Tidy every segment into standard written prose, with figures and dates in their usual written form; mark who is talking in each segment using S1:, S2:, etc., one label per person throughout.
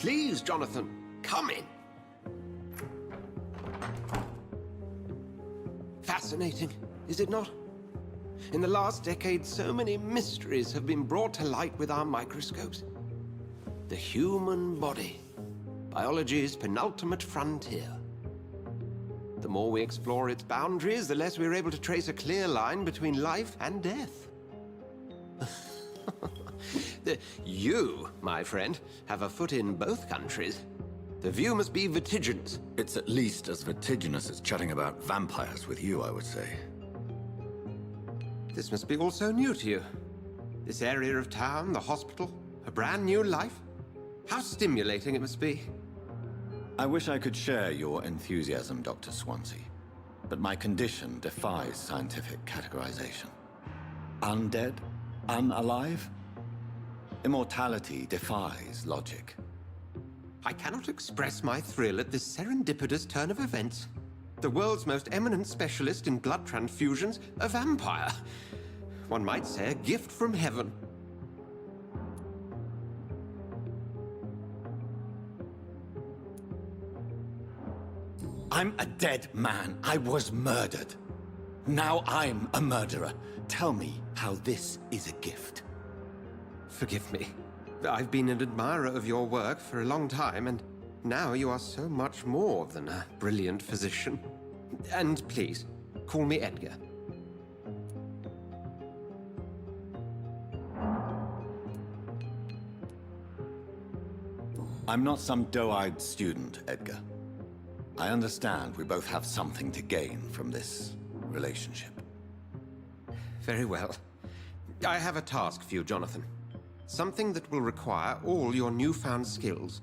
S1: Please, Jonathan, come in. Fascinating, is it not? In the last decade, so many mysteries have been brought to light with our microscopes. The human body, biology's penultimate frontier. The more we explore its boundaries, the less we're able to trace a clear line between life and death. You, my friend, have a foot in both countries. The view must be vertiginous.
S2: It's at least as vertiginous as chatting about vampires with you, I would say.
S1: This must be all so new to you. This area of town, the hospital, a brand new life. How stimulating it must be.
S2: I wish I could share your enthusiasm, Dr. Swansea, but my condition defies scientific categorization. Undead? Unalive? Immortality defies logic.
S1: I cannot express my thrill at this serendipitous turn of events. The world's most eminent specialist in blood transfusions, a vampire. One might say a gift from heaven.
S2: I'm a dead man. I was murdered. Now I'm a murderer. Tell me how this is a gift.
S1: Forgive me. I've been an admirer of your work for a long time, and now you are so much more than a brilliant physician. And please, call me Edgar.
S2: I'm not some doe-eyed student, Edgar. I understand we both have something to gain from this relationship.
S1: Very well. I have a task for you, Jonathan. Something that will require all your newfound skills.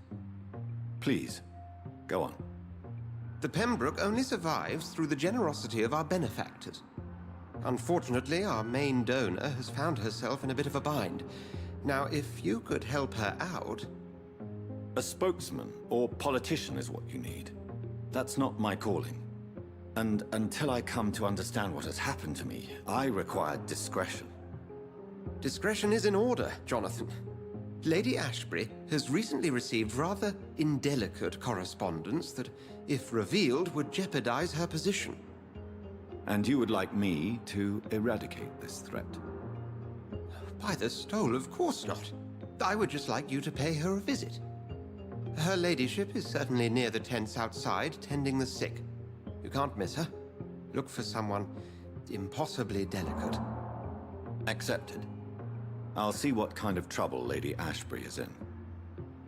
S2: Please, go on.
S1: The Pembroke only survives through the generosity of our benefactors. Unfortunately, our main donor has found herself in a bit of a bind. Now, if you could help her out...
S2: A spokesman or politician is what you need. That's not my calling. And until I come to understand what has happened to me, I require discretion.
S1: Discretion is in order, Jonathan. Lady Ashbury has recently received rather indelicate correspondence that, if revealed, would jeopardize her position.
S2: And you would like me to eradicate this threat?
S1: By the stole, of course not. I would just like you to pay her a visit. Her ladyship is certainly near the tents outside, tending the sick. You can't miss her. Look for someone impossibly delicate.
S2: Accepted. I'll see what kind of trouble Lady Ashbury is in.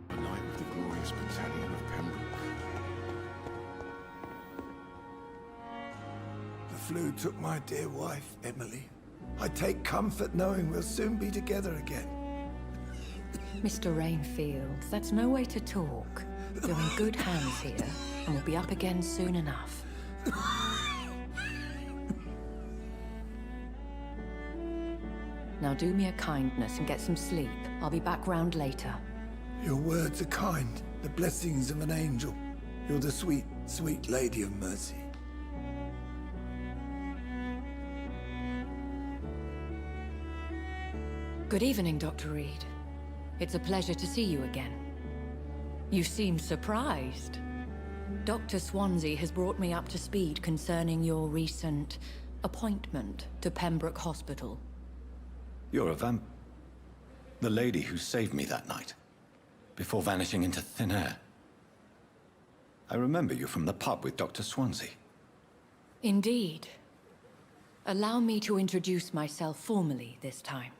S3: The line of the glorious battalion of Pembroke.
S4: The flu took my dear wife, Emily. I take comfort knowing we'll soon be together again.
S5: Mr. Rainfield, that's no way to talk. You're in good hands here, and we'll be up again soon enough. Now do me a kindness and get some sleep. I'll be back round later.
S4: Your words are kind, the blessings of an angel. You're the sweet, sweet Lady of Mercy.
S5: Good evening, Dr. Reed. It's a pleasure to see you again. You seem surprised. Dr. Swansea has brought me up to speed concerning your recent appointment to Pembroke Hospital.
S2: You're a the lady who saved me that night, before vanishing into thin air. I remember you from the pub with Dr. Swansea.
S5: Indeed. Allow me to introduce myself formally this time.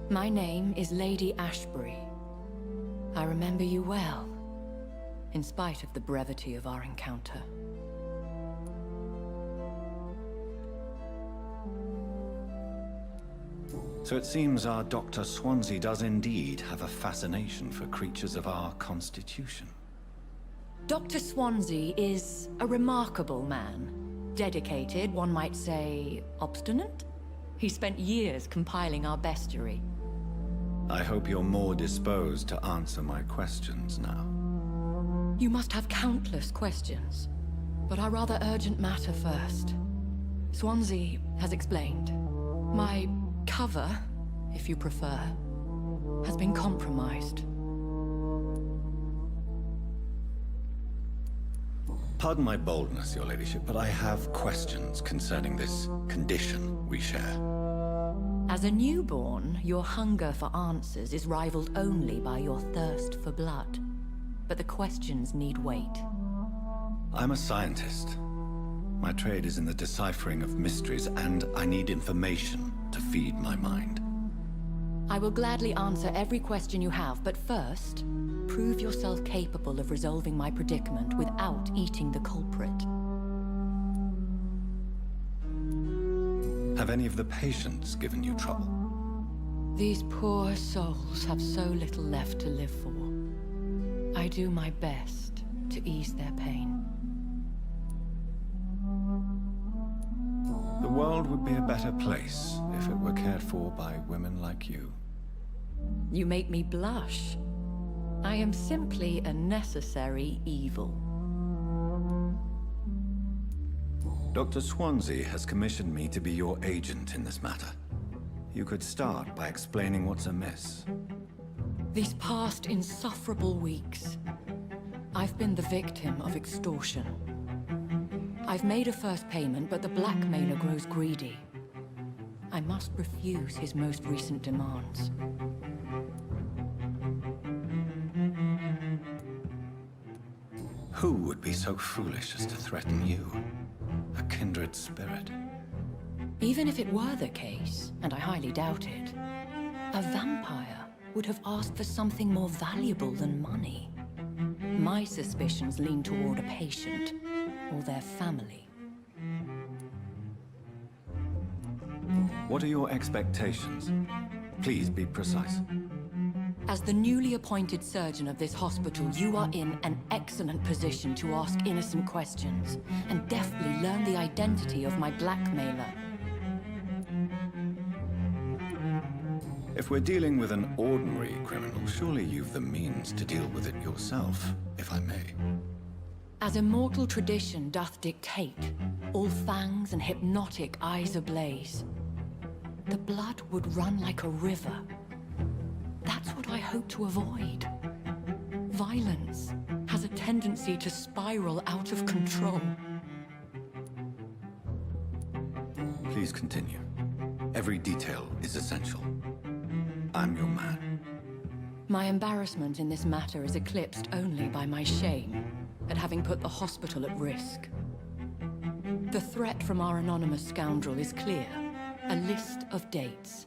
S5: My name is Lady Ashbury. I remember you well, in spite of the brevity of our encounter.
S2: So it seems our Dr. Swansea does indeed have a fascination for creatures of our constitution.
S5: Dr. Swansea is a remarkable man. Dedicated, one might say, obstinate? He spent years compiling our bestiary.
S2: I hope you're more disposed to answer my questions now.
S5: You must have countless questions, but our rather urgent matter first. Swansea has explained. My cover, if you prefer, has been compromised.
S2: Pardon my boldness, your ladyship, but I have questions concerning this condition we share.
S5: As a newborn, your hunger for answers is rivaled only by your thirst for blood. But the questions need wait.
S2: I'm a scientist. My trade is in the deciphering of mysteries, and I need information to feed my mind.
S5: I will gladly answer every question you have, but first, prove yourself capable of resolving my predicament without eating the culprit.
S2: Have any of the patients given you trouble?
S5: These poor souls have so little left to live for. I do my best to ease their pain.
S2: The world would be a better place if it were cared for by women like you.
S5: You make me blush. I am simply a necessary evil.
S2: Dr. Swansea has commissioned me to be your agent in this matter. You could start by explaining what's amiss.
S5: These past insufferable weeks, I've been the victim of extortion. I've made a first payment, but the blackmailer grows greedy. I must refuse his most recent demands.
S2: Who would be so foolish as to threaten you? A kindred spirit.
S5: Even if it were the case, and I highly doubt it, a vampire would have asked for something more valuable than money. My suspicions lean toward a patient, or their family.
S2: What are your expectations? Please be precise.
S5: As the newly appointed surgeon of this hospital, you are in an excellent position to ask innocent questions, and deftly learn the identity of my blackmailer.
S2: If we're dealing with an ordinary criminal, surely you've the means to deal with it yourself, if I may.
S5: As immortal tradition doth dictate, all fangs and hypnotic eyes ablaze, the blood would run like a river. That's what I hope to avoid. Violence has a tendency to spiral out of control.
S2: Please continue. Every detail is essential. I'm your man.
S5: My embarrassment in this matter is eclipsed only by my shame at having put the hospital at risk. The threat from our anonymous scoundrel is clear. A list of dates.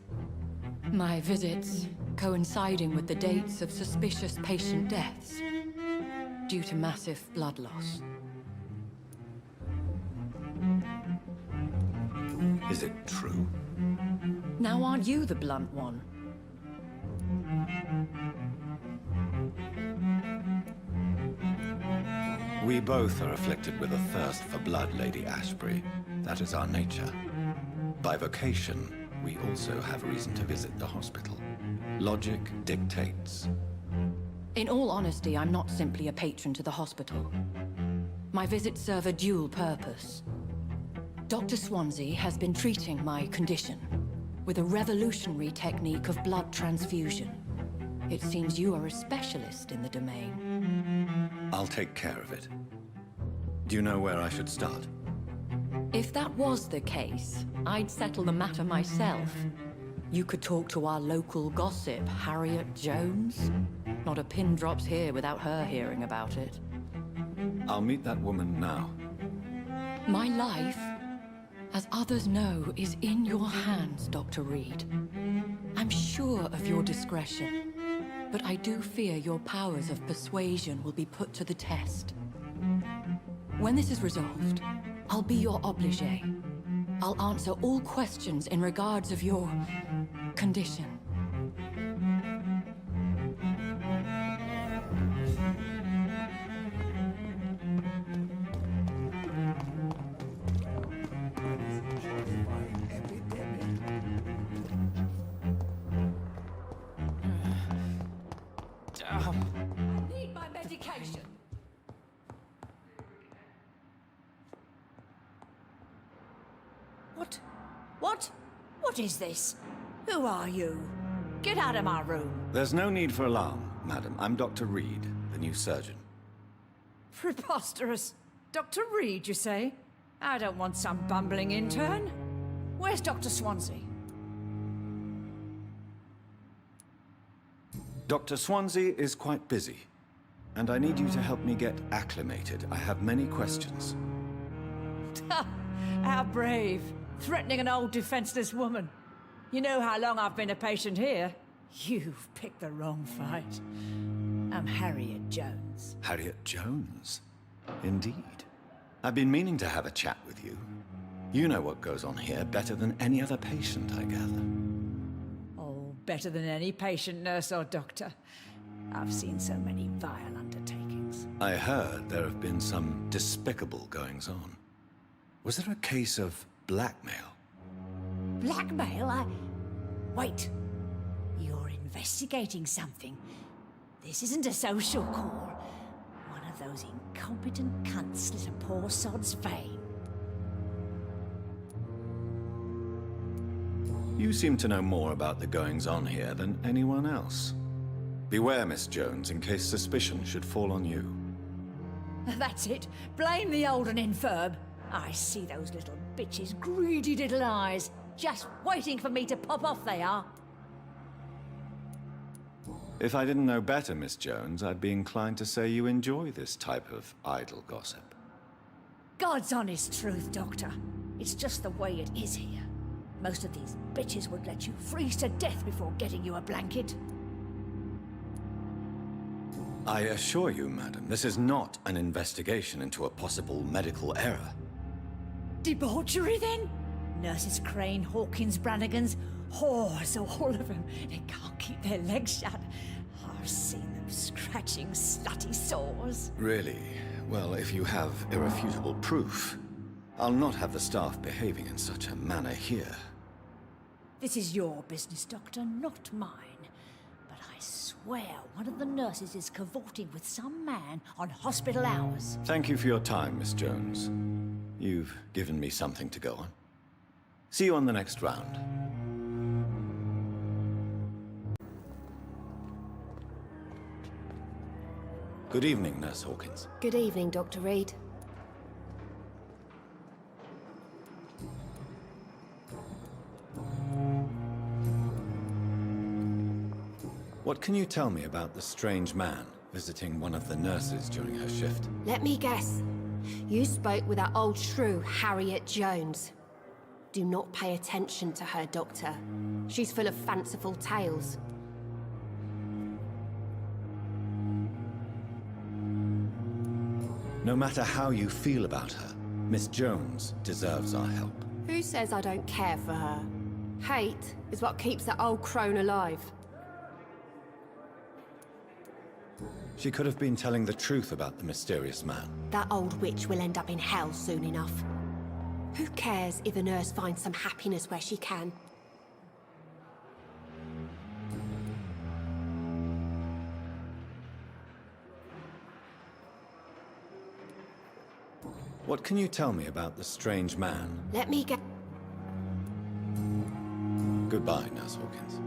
S5: My visits coinciding with the dates of suspicious patient deaths due to massive blood loss.
S2: Is it true?
S5: Now aren't you the blunt one?
S2: We both are afflicted with a thirst for blood, Lady Ashbury. That is our nature. By vocation, we also have reason to visit the hospital. Logic dictates.
S5: In all honesty, I'm not simply a patron to the hospital. My visits serve a dual purpose. Dr. Swansea has been treating my condition with a revolutionary technique of blood transfusion. It seems you are a specialist in the domain.
S2: I'll take care of it. Do you know where I should start?
S5: If that was the case, I'd settle the matter myself. You could talk to our local gossip, Harriet Jones. Not a pin drops here without her hearing about it.
S2: I'll meet that woman now.
S5: My life, as others know, is in your hands, Dr. Reed. I'm sure of your discretion, but I do fear your powers of persuasion will be put to the test. When this is resolved, I'll be your obligé. I'll answer all questions in regards of your condition. I need my medication.
S6: What is this? Who are you? Get out of my room.
S2: There's no need for alarm, madam. I'm Dr. Reed, the new surgeon.
S6: Preposterous. Dr. Reed, you say? I don't want some bumbling intern. Where's Dr. Swansea?
S2: Dr. Swansea is quite busy, and I need you to help me get acclimated. I have many questions.
S6: How brave. Threatening an old defenseless woman. You know how long I've been a patient here? You've picked the wrong fight. I'm Harriet Jones.
S2: Harriet Jones? Indeed. I've been meaning to have a chat with you. You know what goes on here better than any other patient, I gather.
S6: Oh, better than any patient, nurse or doctor. I've seen so many vile undertakings.
S2: I heard there have been some despicable goings-on. Was there a case of blackmail?
S6: Blackmail? Wait. You're investigating something. This isn't a social call. One of those incompetent cunts slit a poor sod's vein.
S2: You seem to know more about the goings-on here than anyone else. Beware, Miss Jones, in case suspicion should fall on you.
S6: That's it. Blame the old and infirm. I see those little bitches' greedy little eyes. Just waiting for me to pop off, they are.
S2: If I didn't know better, Miss Jones, I'd be inclined to say you enjoy this type of idle gossip.
S6: God's honest truth, Doctor. It's just the way it is here. Most of these bitches would let you freeze to death before getting you a blanket.
S2: I assure you, madam, this is not an investigation into a possible medical error.
S6: Debauchery, then? Nurses Crane, Hawkins, Brannigans, whores, all of them. They can't keep their legs shut. I've seen them scratching slutty sores.
S2: Really? Well, if you have irrefutable proof, I'll not have the staff behaving in such a manner here.
S6: This is your business, Doctor, not mine. But I swear one of the nurses is cavorting with some man on hospital hours.
S2: Thank you for your time, Miss Jones. You've given me something to go on. See you on the next round. Good evening, Nurse Hawkins.
S7: Good evening, Dr. Reed.
S2: What can you tell me about the strange man visiting one of the nurses during her shift?
S7: Let me guess. You spoke with that old shrew, Harriet Jones. Do not pay attention to her, Doctor. She's full of fanciful tales.
S2: No matter how you feel about her, Miss Jones deserves our help.
S7: Who says I don't care for her? Hate is what keeps that old crone alive.
S2: She could have been telling the truth about the mysterious man.
S7: That old witch will end up in hell soon enough. Who cares if a nurse finds some happiness where she can?
S2: What can you tell me about the strange man?
S7: Let me get...
S2: Goodbye, Nurse Hawkins.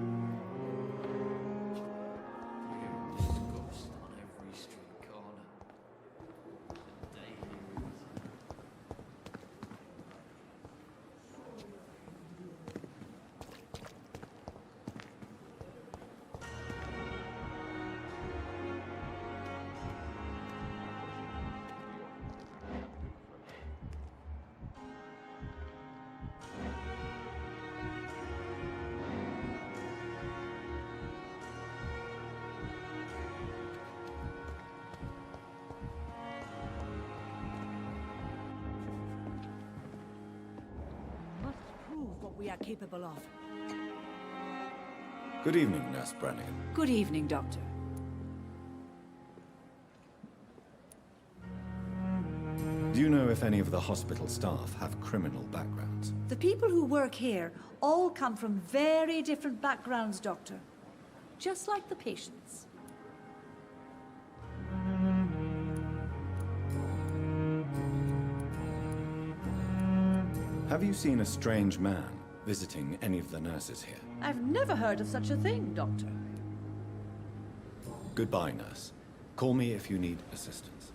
S6: What we are capable of.
S2: Good evening, Nurse Brannigan.
S6: Good evening, Doctor.
S2: Do you know if any of the hospital staff have criminal backgrounds?
S8: The people who work here all come from very different backgrounds, Doctor. Just like the patients.
S2: Have you seen a strange man visiting any of the nurses here?
S8: I've never heard of such a thing, Doctor.
S2: Goodbye, nurse. Call me if you need assistance.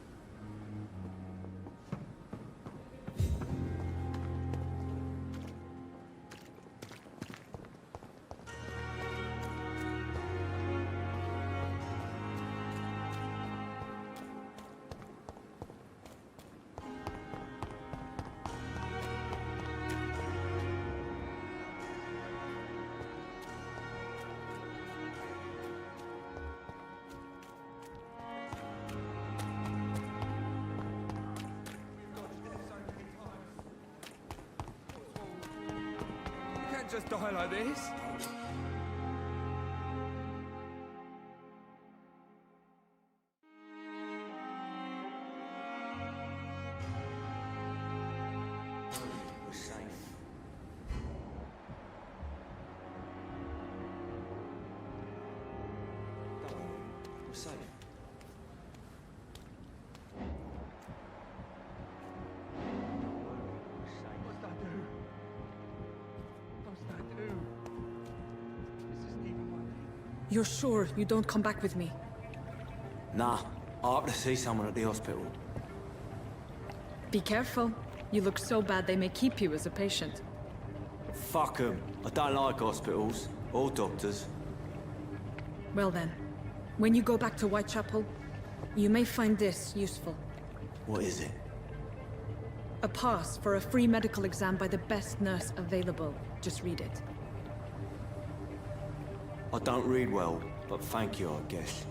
S9: just die like this.
S10: We're safe. Don't worry, we're safe.
S9: What's that do? What's that do? This isn't even my name.
S11: You're sure you don't come back with me?
S10: Nah, I have to see someone at the hospital.
S11: Be careful. You look so bad they may keep you as a patient.
S10: Fuck 'em. I don't like hospitals or doctors.
S11: Well then, when you go back to Whitechapel, you may find this useful.
S10: What is it?
S11: A pass for a free medical exam by the best nurse available. Just read it.
S10: I don't read well, but thank you, I guess.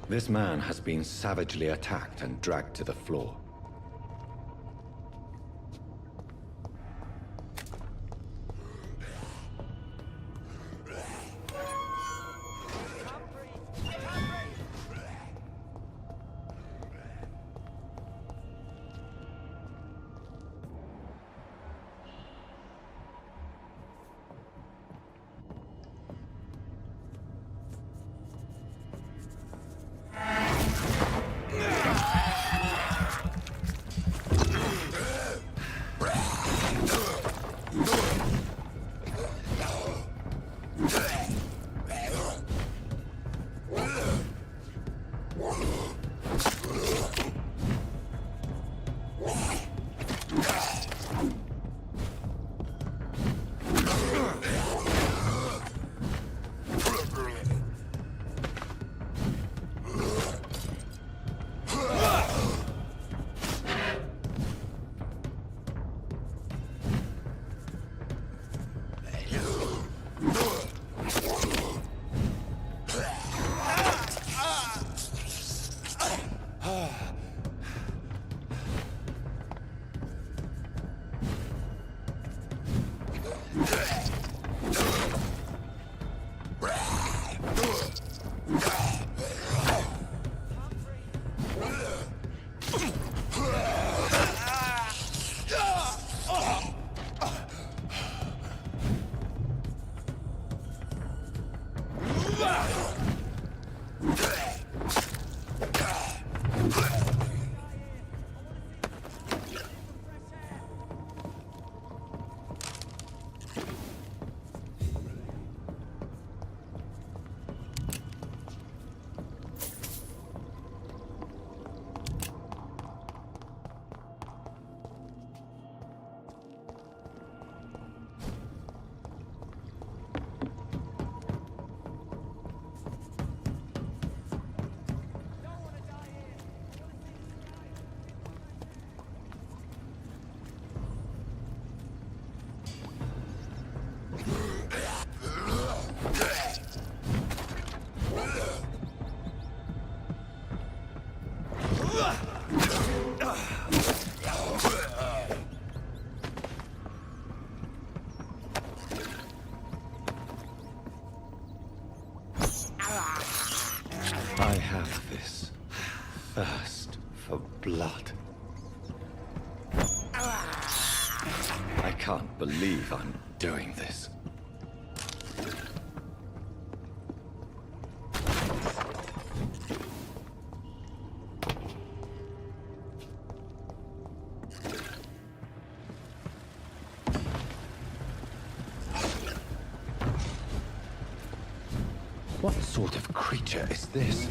S2: This man has been savagely attacked and dragged to the floor. can't believe I'm doing this. What sort of creature is this?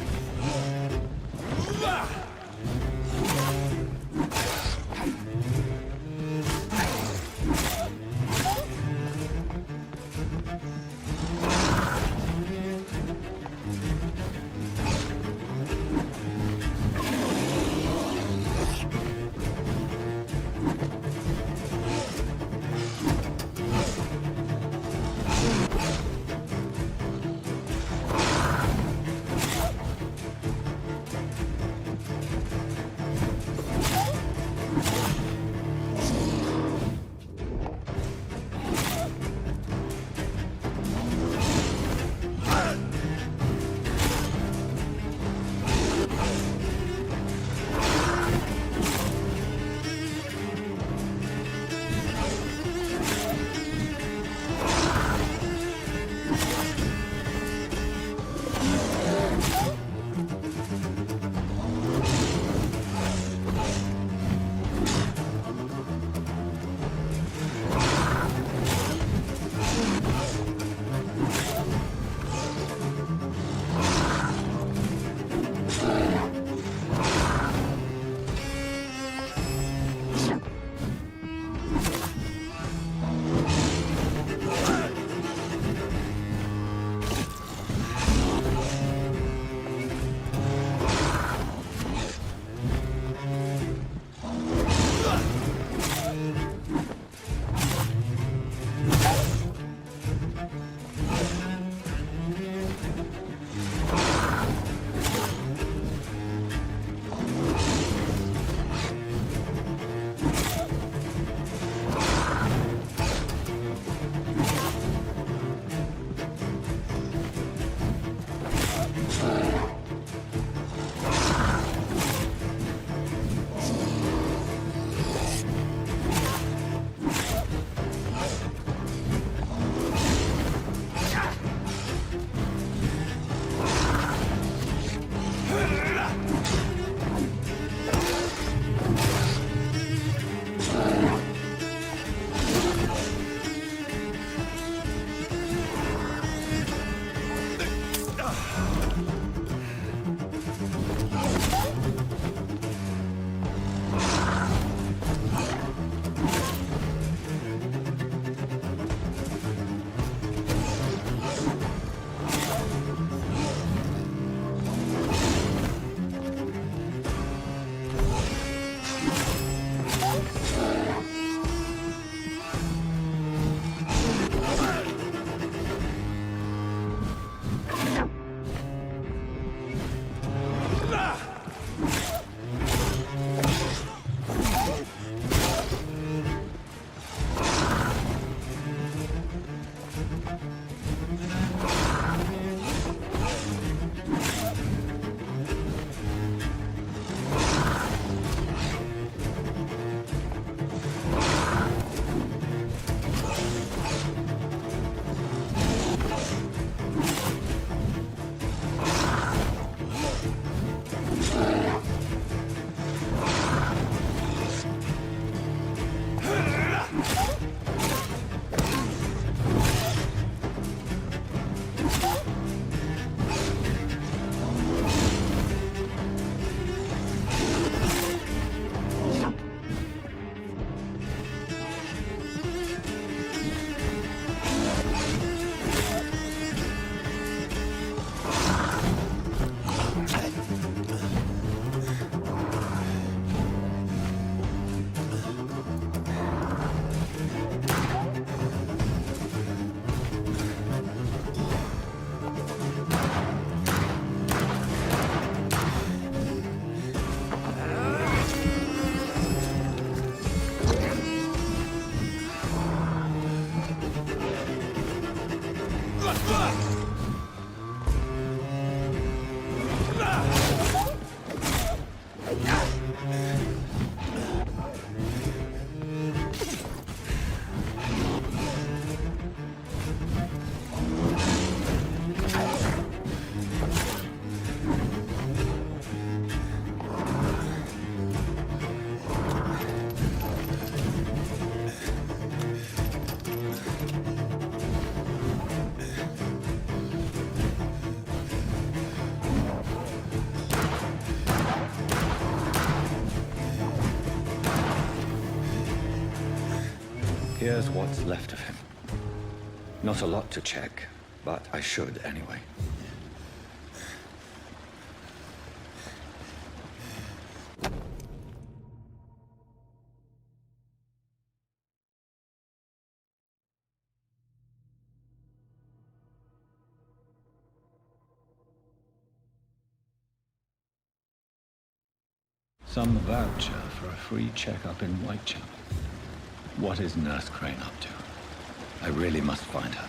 S2: Here's what's left of him. Not a lot to check, but I should anyway. Some voucher for a free checkup in Whitechapel. What is Nurse Crane up to? I really must find her.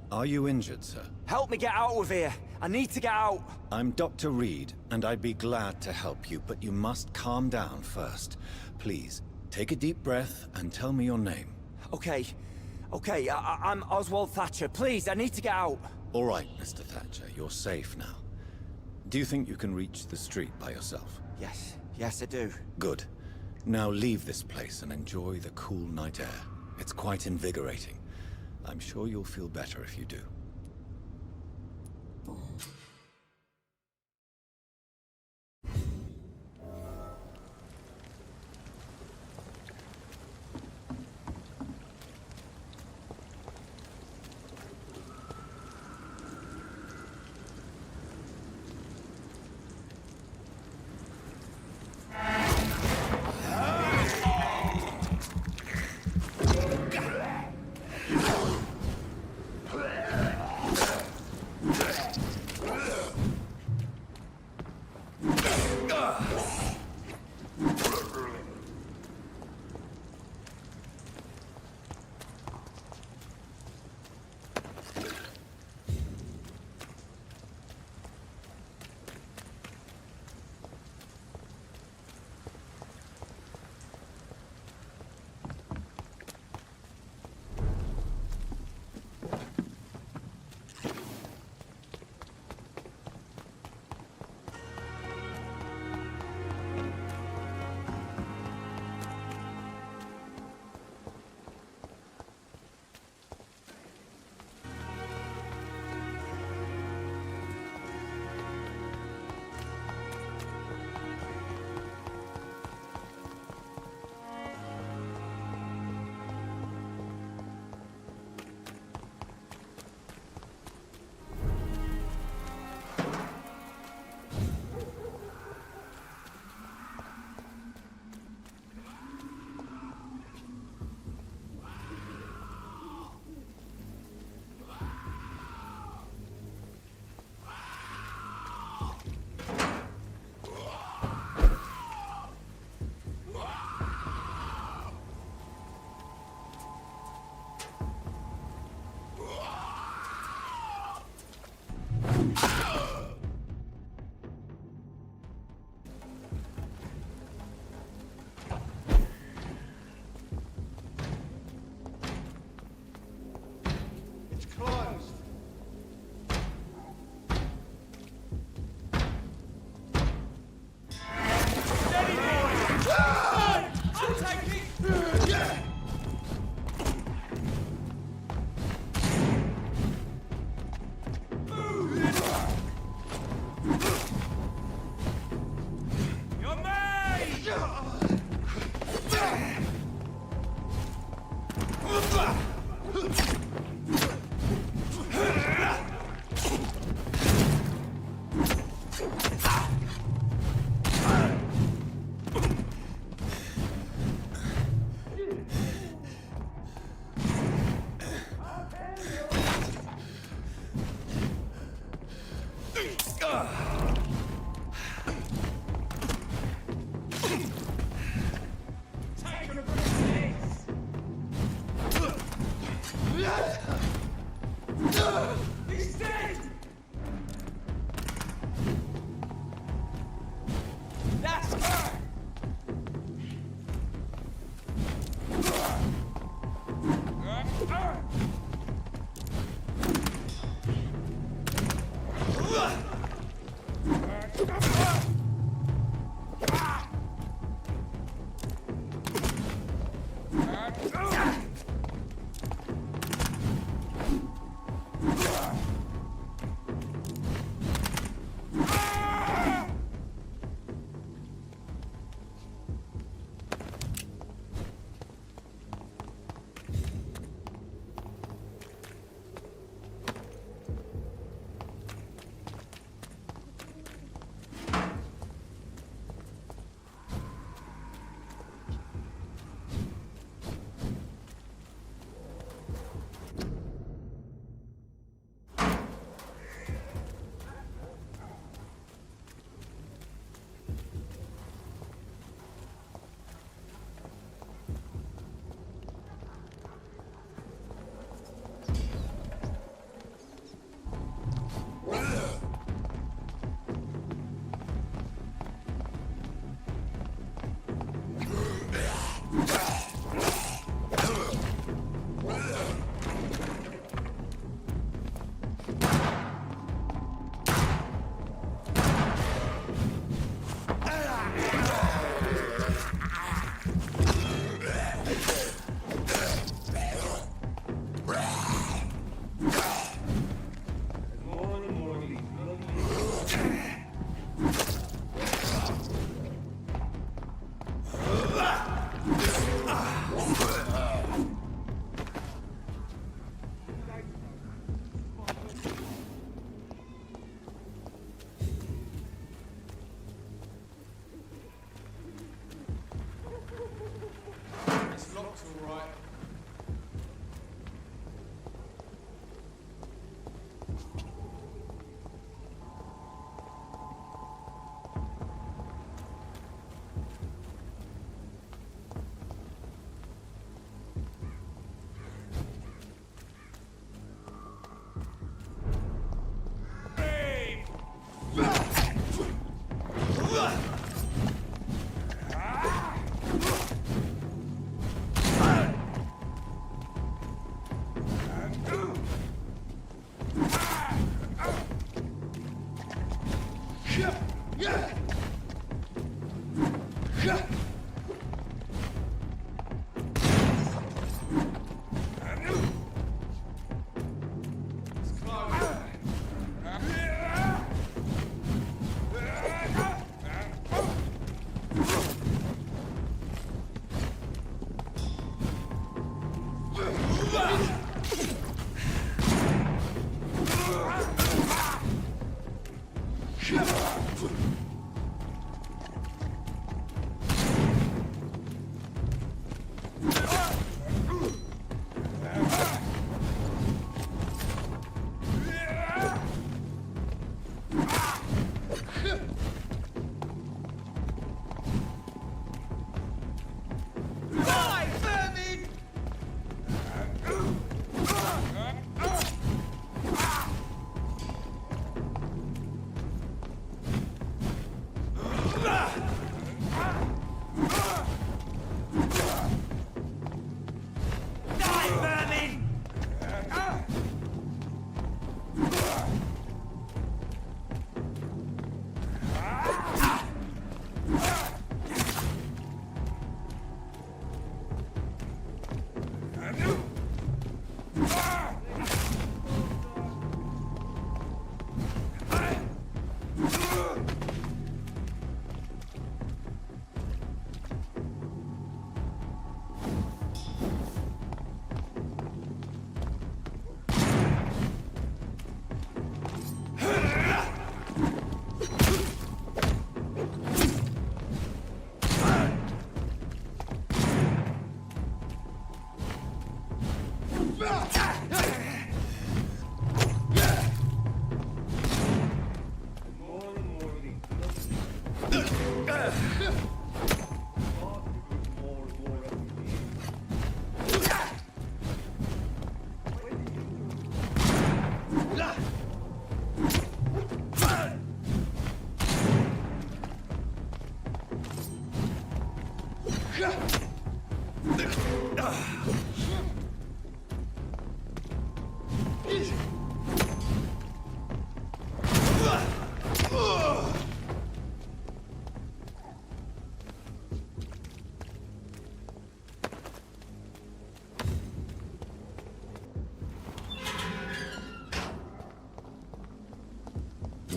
S2: Are you injured, sir?
S10: Help me get out of here. I need to get out.
S2: I'm Dr. Reed, and I'd be glad to help you, but you must calm down first. Please, take a deep breath and tell me your name.
S10: Okay. I'm Oswald Thatcher. Please, I need to get out.
S2: All right, Mr. Thatcher, you're safe now. Do you think you can reach the street by yourself?
S10: Yes, I do.
S2: Good. Now leave this place and enjoy the cool night air. It's quite invigorating. I'm sure you'll feel better if you do.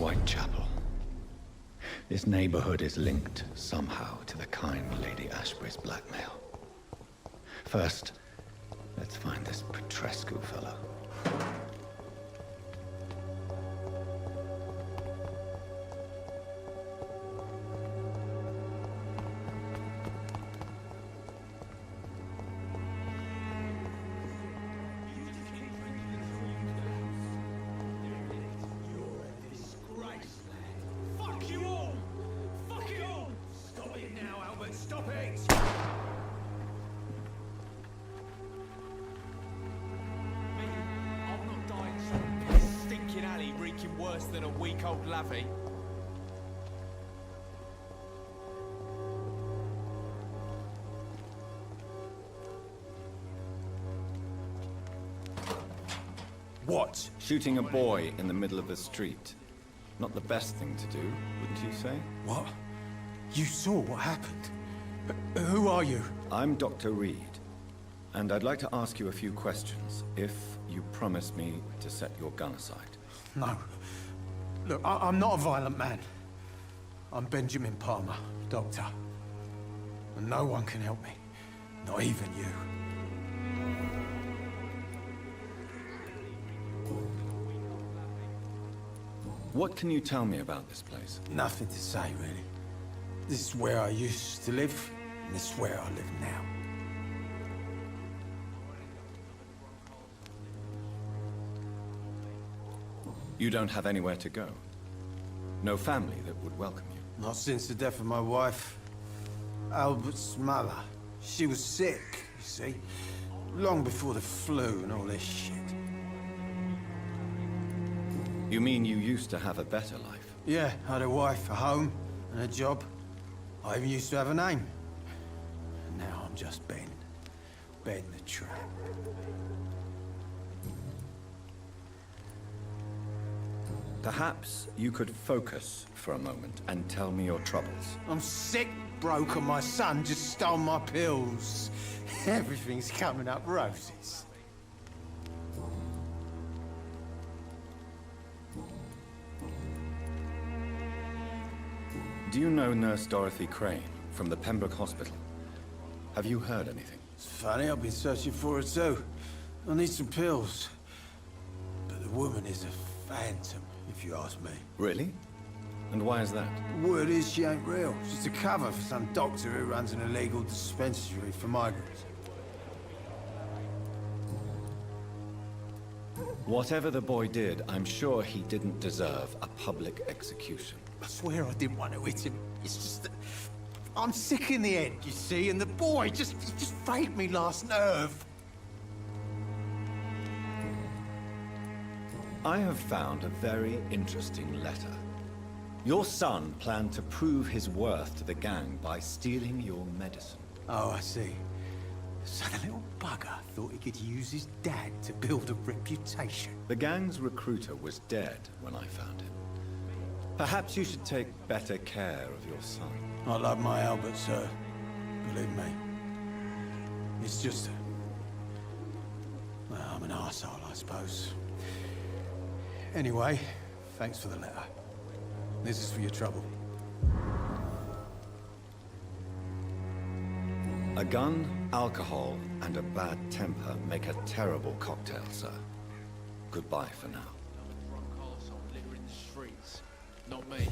S2: Whitechapel. This neighborhood is linked somehow to the kind Lady Ashbury's blackmail. First, let's find this Petrescu fellow.
S12: Worse than a week-old lavvy.
S2: What? Shooting a boy in the middle of the street. Not the best thing to do, wouldn't you say?
S13: What? You saw what happened? Who are you?
S2: I'm Dr. Reed, and I'd like to ask you a few questions, if you promise me to set your gun aside.
S13: No. Look, I'm not a violent man. I'm Benjamin Palmer, doctor. And no one can help me. Not even you.
S2: What can you tell me about this place?
S13: Nothing to say, really. This is where I used to live, and this is where I live now.
S2: You don't have anywhere to go? No family that would welcome you?
S13: Not since the death of my wife, Albert's mother. She was sick, you see. Long before the flu and all this shit.
S2: You mean you used to have a better life?
S13: Yeah, I had a wife, a home, and a job. I even used to have a name. And now I'm just Ben. Ben the Trap.
S2: Perhaps you could focus for a moment and tell me your troubles.
S13: I'm sick, broke, and my son just stole my pills. Everything's coming up roses.
S2: Do you know Nurse Dorothy Crane from the Pembroke Hospital? Have you heard anything?
S13: It's funny, I've been searching for her too. I need some pills. But the woman is a phantom, if you ask me.
S2: Really? And why is that?
S13: Word is she ain't real. She's a cover for some doctor who runs an illegal dispensary for migrants.
S2: Whatever the boy did, I'm sure he didn't deserve a public execution.
S13: I swear I didn't want to hit him. It's just that I'm sick in the head, you see, and the boy he just frayed me last nerve.
S2: I have found a very interesting letter. Your son planned to prove his worth to the gang by stealing your medicine.
S13: Oh, I see. So the little bugger thought he could use his dad to build a reputation.
S2: The gang's recruiter was dead when I found him. Perhaps you should take better care of your son.
S13: I love my Albert, sir. Believe me. It's just... well, I'm an arsehole, I suppose. Anyway, thanks for the letter. This is for your trouble.
S2: A gun, alcohol, and a bad temper make a terrible cocktail, sir. Goodbye for now.
S12: Drunk arsehole littering the streets. Not me.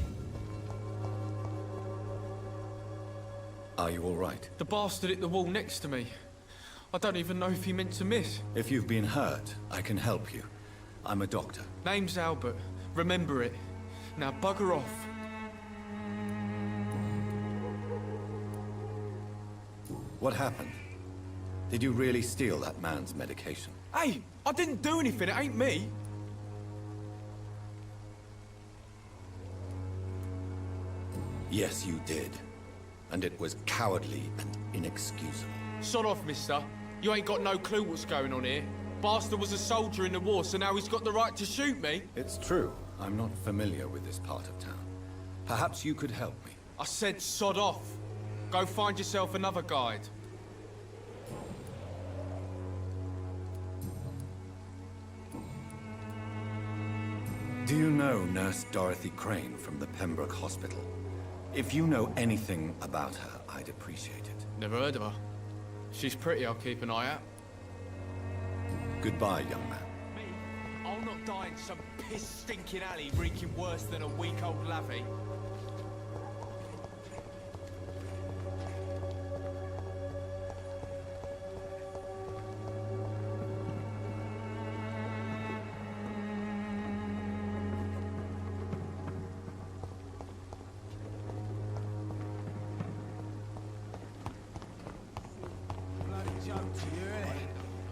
S2: Are you all right?
S12: The bastard hit the wall next to me. I don't even know if he meant to miss.
S2: If you've been hurt, I can help you. I'm a doctor.
S12: Name's Albert. Remember it. Now bugger off.
S2: What happened? Did you really steal that man's medication?
S12: Hey, I didn't do anything. It ain't me.
S2: Yes, you did. And it was cowardly and inexcusable.
S12: Sod off, mister. You ain't got no clue what's going on here. Bastard was a soldier in the war, so now he's got the right to shoot me.
S2: It's true. I'm not familiar with this part of town. Perhaps you could help me.
S12: I said sod off. Go find yourself another guide.
S2: Do you know Nurse Dorothy Crane from the Pembroke Hospital? If you know anything about her, I'd appreciate it.
S12: Never heard of her. She's pretty, I'll keep an eye out.
S2: Goodbye, young man.
S12: Me? I'll not die in some piss-stinking alley reeking worse than a week-old lavvy.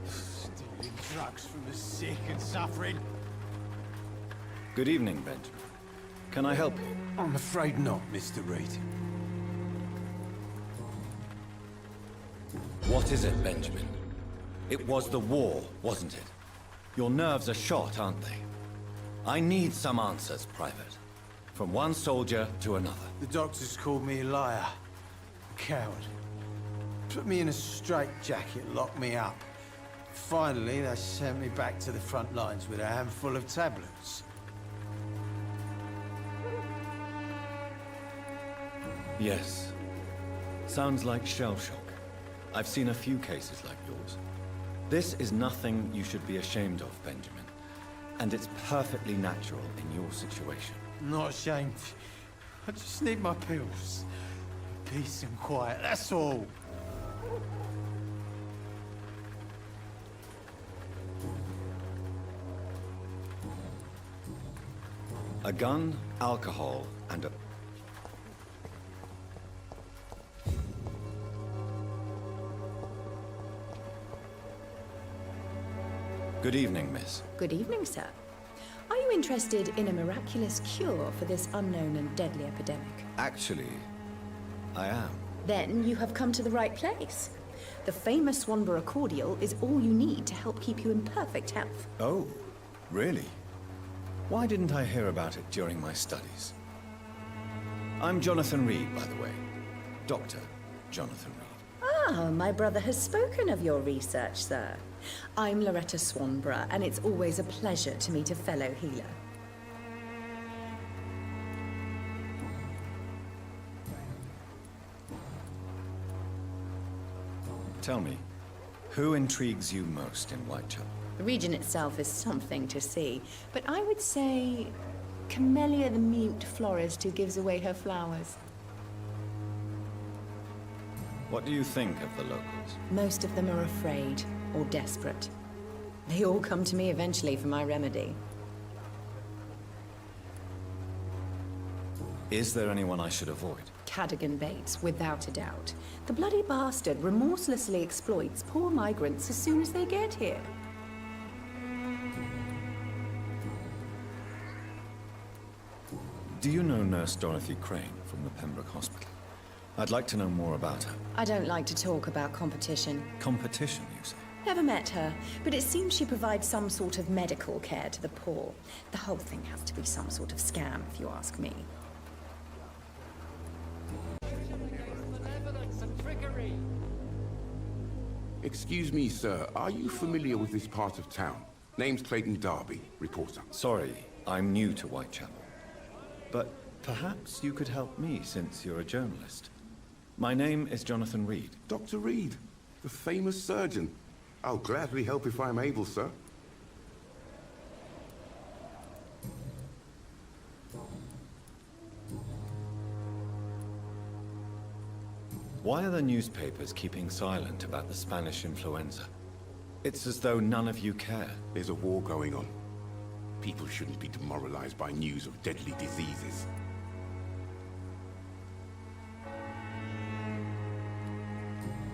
S13: Stealing drugs from the sick and suffering.
S2: Good evening, Benjamin. Can I help you?
S13: I'm afraid not, Mr. Reed.
S2: What is it, Benjamin? It was the war, wasn't it? Your nerves are shot, aren't they? I need some answers, Private. From one soldier to another.
S13: The doctors called me a liar. A coward. Put me in a straitjacket, locked me up. Finally, they sent me back to the front lines with a handful of tablets.
S2: Yes. Sounds like shell shock. I've seen a few cases like yours. This is nothing you should be ashamed of, Benjamin. And it's perfectly natural in your situation.
S13: I'm not ashamed. I just need my pills. Peace and quiet, that's all.
S2: A gun, alcohol, and a... Good evening, miss.
S14: Good evening, sir. Are you interested in a miraculous cure for this unknown and deadly epidemic?
S2: Actually, I am.
S14: Then you have come to the right place. The famous Swanborough cordial is all you need to help keep you in perfect health.
S2: Oh, really? Why didn't I hear about it during my studies? I'm Jonathan Reed, by the way. Dr. Jonathan Reed.
S14: Ah, my brother has spoken of your research, sir. I'm Loretta Swanborough, and it's always a pleasure to meet a fellow healer.
S2: Tell me, who intrigues you most in Whitechapel?
S14: The region itself is something to see, but I would say Camellia the mute florist who gives away her flowers.
S2: What do you think of the locals?
S14: Most of them are afraid or desperate. They all come to me eventually for my remedy.
S2: Is there anyone I should avoid?
S14: Cadogan Bates, without a doubt. The bloody bastard remorselessly exploits poor migrants as soon as they get here.
S2: Do you know Nurse Dorothy Crane from the Pembroke Hospital? I'd like to know more about her.
S14: I don't like to talk about competition.
S2: Competition, you say?
S14: Never met her, but it seems she provides some sort of medical care to the poor. The whole thing has to be some sort of scam, if you ask me.
S3: Excuse me, sir. Are you familiar with this part of town? Name's Clayton Darby, reporter.
S2: Sorry, I'm new to Whitechapel. But perhaps you could help me since you're a journalist. My name is Jonathan Reed.
S3: Dr. Reed, the famous surgeon. I'll gladly help if I'm able, sir.
S2: Why are the newspapers keeping silent about the Spanish influenza? It's as though none of you care.
S3: There's a war going on. People shouldn't be demoralized by news of deadly diseases.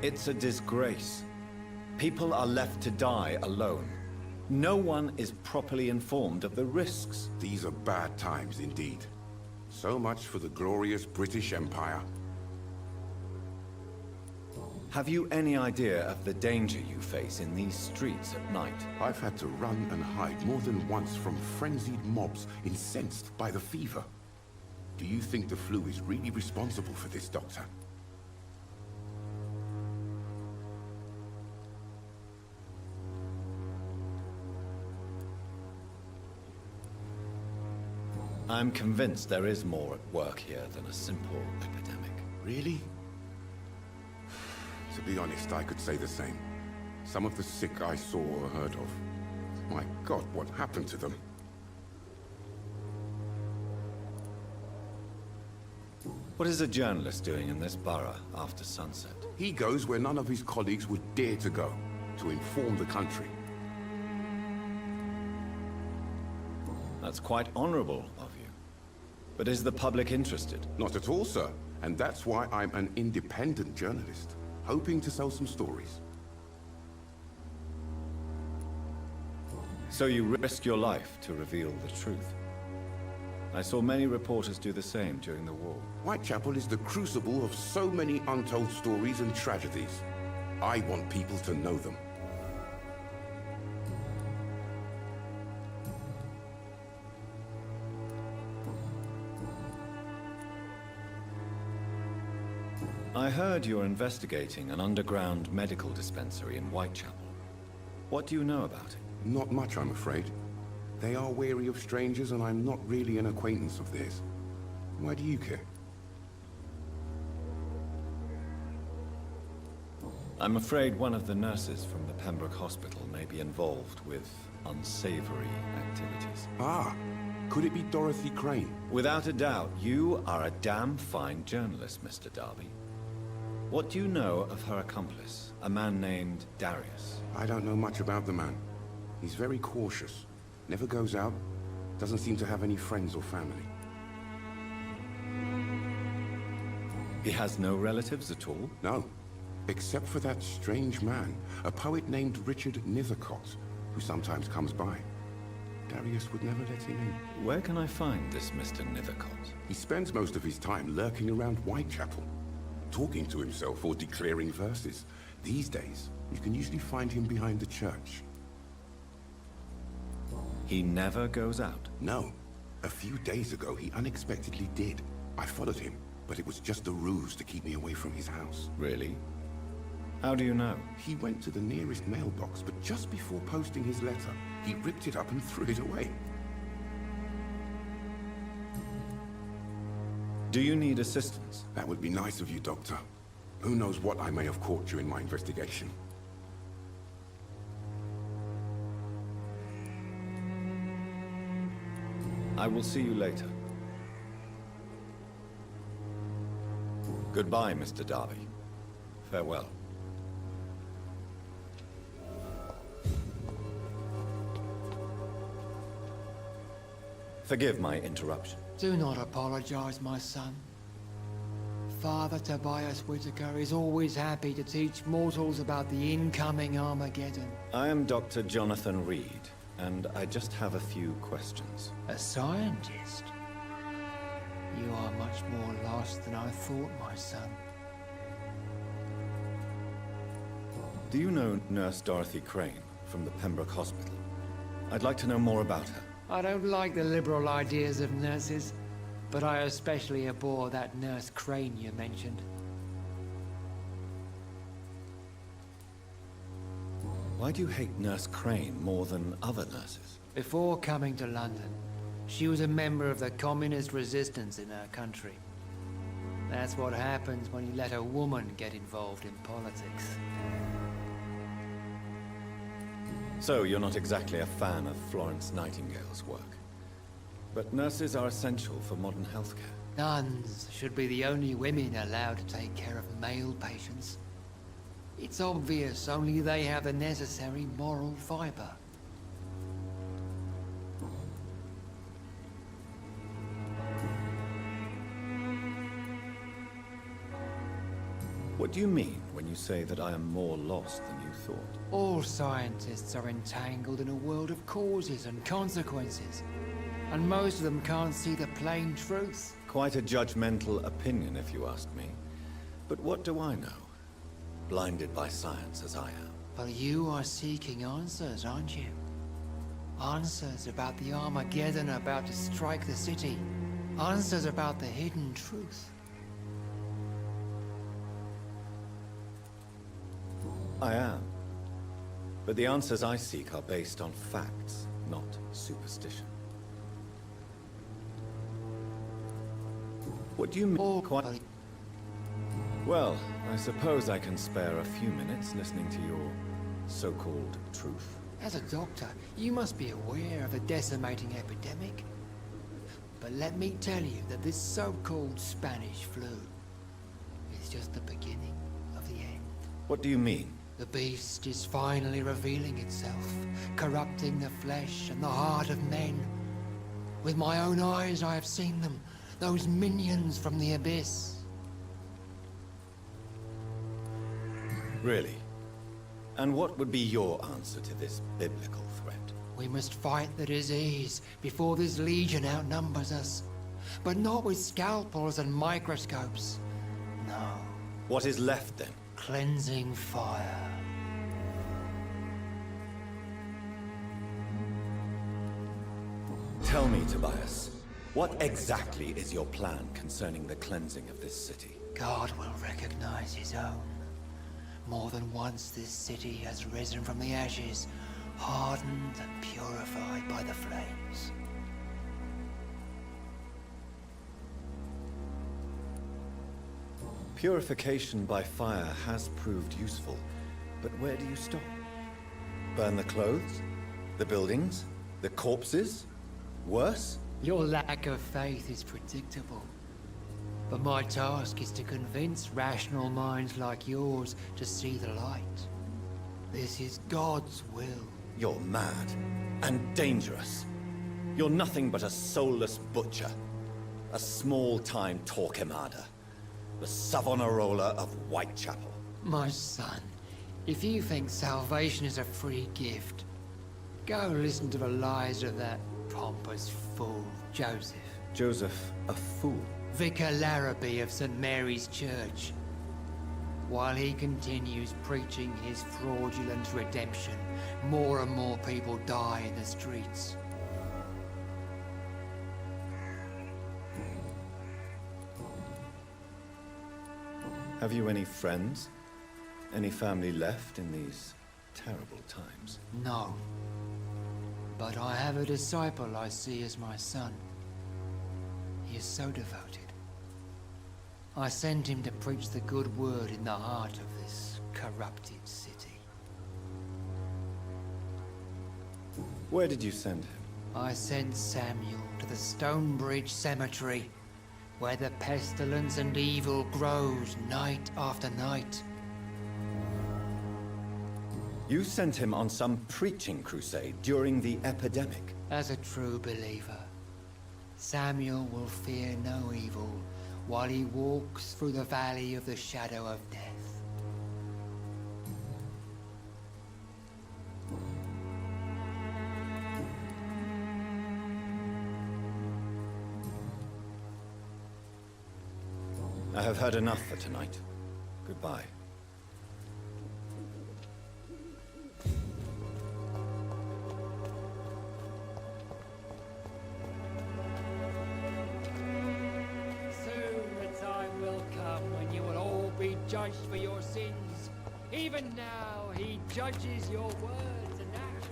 S2: It's a disgrace. People are left to die alone. No one is properly informed of the risks.
S3: These are bad times indeed. So much for the glorious British Empire.
S2: Have you any idea of the danger you face in these streets at night?
S3: I've had to run and hide more than once from frenzied mobs incensed by the fever. Do you think the flu is really responsible for this, Doctor?
S2: I'm convinced there is more at work here than a simple epidemic.
S3: Really? To be honest, I could say the same. Some of the sick I saw or heard of. My God, what happened to them?
S2: What is a journalist doing in this borough after sunset?
S3: He goes where none of his colleagues would dare to go, to inform the country.
S2: That's quite honorable of you. But is the public interested?
S3: Not at all, sir. And that's why I'm an independent journalist, hoping to sell some stories.
S2: So you risk your life to reveal the truth. I saw many reporters do the same during the war.
S3: Whitechapel is the crucible of so many untold stories and tragedies. I want people to know them.
S2: I heard you're investigating an underground medical dispensary in Whitechapel. What do you know about it?
S3: Not much, I'm afraid. They are wary of strangers, and I'm not really an acquaintance of theirs. Why do you care?
S2: I'm afraid one of the nurses from the Pembroke Hospital may be involved with unsavory activities.
S3: Ah, could it be Dorothy Crane?
S2: Without a doubt, you are a damn fine journalist, Mr. Darby. What do you know of her accomplice, a man named Darius?
S3: I don't know much about the man. He's very cautious. Never goes out. Doesn't seem to have any friends or family.
S2: He has no relatives at all?
S3: No. Except for that strange man, a poet named Richard Nethercott, who sometimes comes by. Darius would never let him in.
S2: Where can I find this Mr. Nethercott?
S3: He spends most of his time lurking around Whitechapel, talking to himself or declaring verses. These days, you can usually find him behind the church.
S2: He never goes out?
S3: No. A few days ago, he unexpectedly did. I followed him, but it was just a ruse to keep me away from his house.
S2: Really? How do you know?
S3: He went to the nearest mailbox, but just before posting his letter, he ripped it up and threw it away.
S2: Do you need assistance?
S3: That would be nice of you, Doctor. Who knows what I may have caught during my investigation.
S2: I will see you later. Goodbye, Mr. Darby. Farewell. Forgive my interruption.
S15: Do not apologize, my son. Father Tobias Whitaker is always happy to teach mortals about the incoming Armageddon.
S2: I am Dr. Jonathan Reed, and I just have a few questions.
S15: A scientist? You are much more lost than I thought, my son.
S2: Do you know Nurse Dorothy Crane from the Pembroke Hospital? I'd like to know more about her.
S15: I don't like the liberal ideas of nurses, but I especially abhor that Nurse Crane you mentioned.
S2: Why do you hate Nurse Crane more than other nurses?
S15: Before coming to London, she was a member of the communist resistance in her country. That's what happens when you let a woman get involved in politics.
S2: So, you're not exactly a fan of Florence Nightingale's work. But nurses are essential for modern healthcare.
S15: Nuns should be the only women allowed to take care of male patients. It's obvious only they have the necessary moral fiber.
S2: What do you mean when you say that I am more lost than you thought?
S15: All scientists are entangled in a world of causes and consequences, and most of them can't see the plain truth.
S2: Quite a judgmental opinion, if you ask me. But what do I know? Blinded by science as I am.
S15: But you are seeking answers, aren't you? Answers about the Armageddon about to strike the city. Answers about the hidden truth.
S2: I am. But the answers I seek are based on facts, not superstition. What do you mean? Quite... Well, I suppose I can spare a few minutes listening to your so-called truth.
S15: As a doctor, you must be aware of the decimating epidemic. But let me tell you that this so-called Spanish flu is just the beginning of the end.
S2: What do you mean?
S15: The beast is finally revealing itself, corrupting the flesh and the heart of men. With my own eyes I have seen them, those minions from the abyss.
S2: Really? And what would be your answer to this biblical threat?
S15: We must fight the disease before this legion outnumbers us. But not with scalpels and microscopes. No.
S2: What is left then?
S15: Cleansing fire.
S2: Tell me, Tobias, what exactly is your plan concerning the cleansing of this city?
S15: God will recognize his own. More than once this city has risen from the ashes, hardened and purified by the flames.
S2: Purification by fire has proved useful, but where do you stop? Burn the clothes? The buildings? The corpses? Worse?
S15: Your lack of faith is predictable. But my task is to convince rational minds like yours to see the light. This is God's will.
S2: You're mad and dangerous. You're nothing but a soulless butcher. A small-time Torquemada. The Savonarola of Whitechapel.
S15: My son, if you think salvation is a free gift, go listen to the lies of that pompous fool, Joseph.
S2: Joseph, a fool?
S15: Vicar Larrabee of St. Mary's Church. While he continues preaching his fraudulent redemption, more and more people die in the streets.
S2: Have you any friends? Any family left in these terrible times?
S15: No. But I have a disciple I see as my son. He is so devoted. I send him to preach the good word in the heart of this corrupted city.
S2: Where did you send him?
S15: I sent Samuel to the Stonebridge Cemetery, where the pestilence and evil grows night after night.
S2: You sent him on some preaching crusade during the epidemic.
S15: As a true believer, Samuel will fear no evil while he walks through the valley of the shadow of death.
S2: I have heard enough for tonight. Goodbye.
S15: Soon the time will come when you will all be judged for your sins. Even now, he judges your words and actions.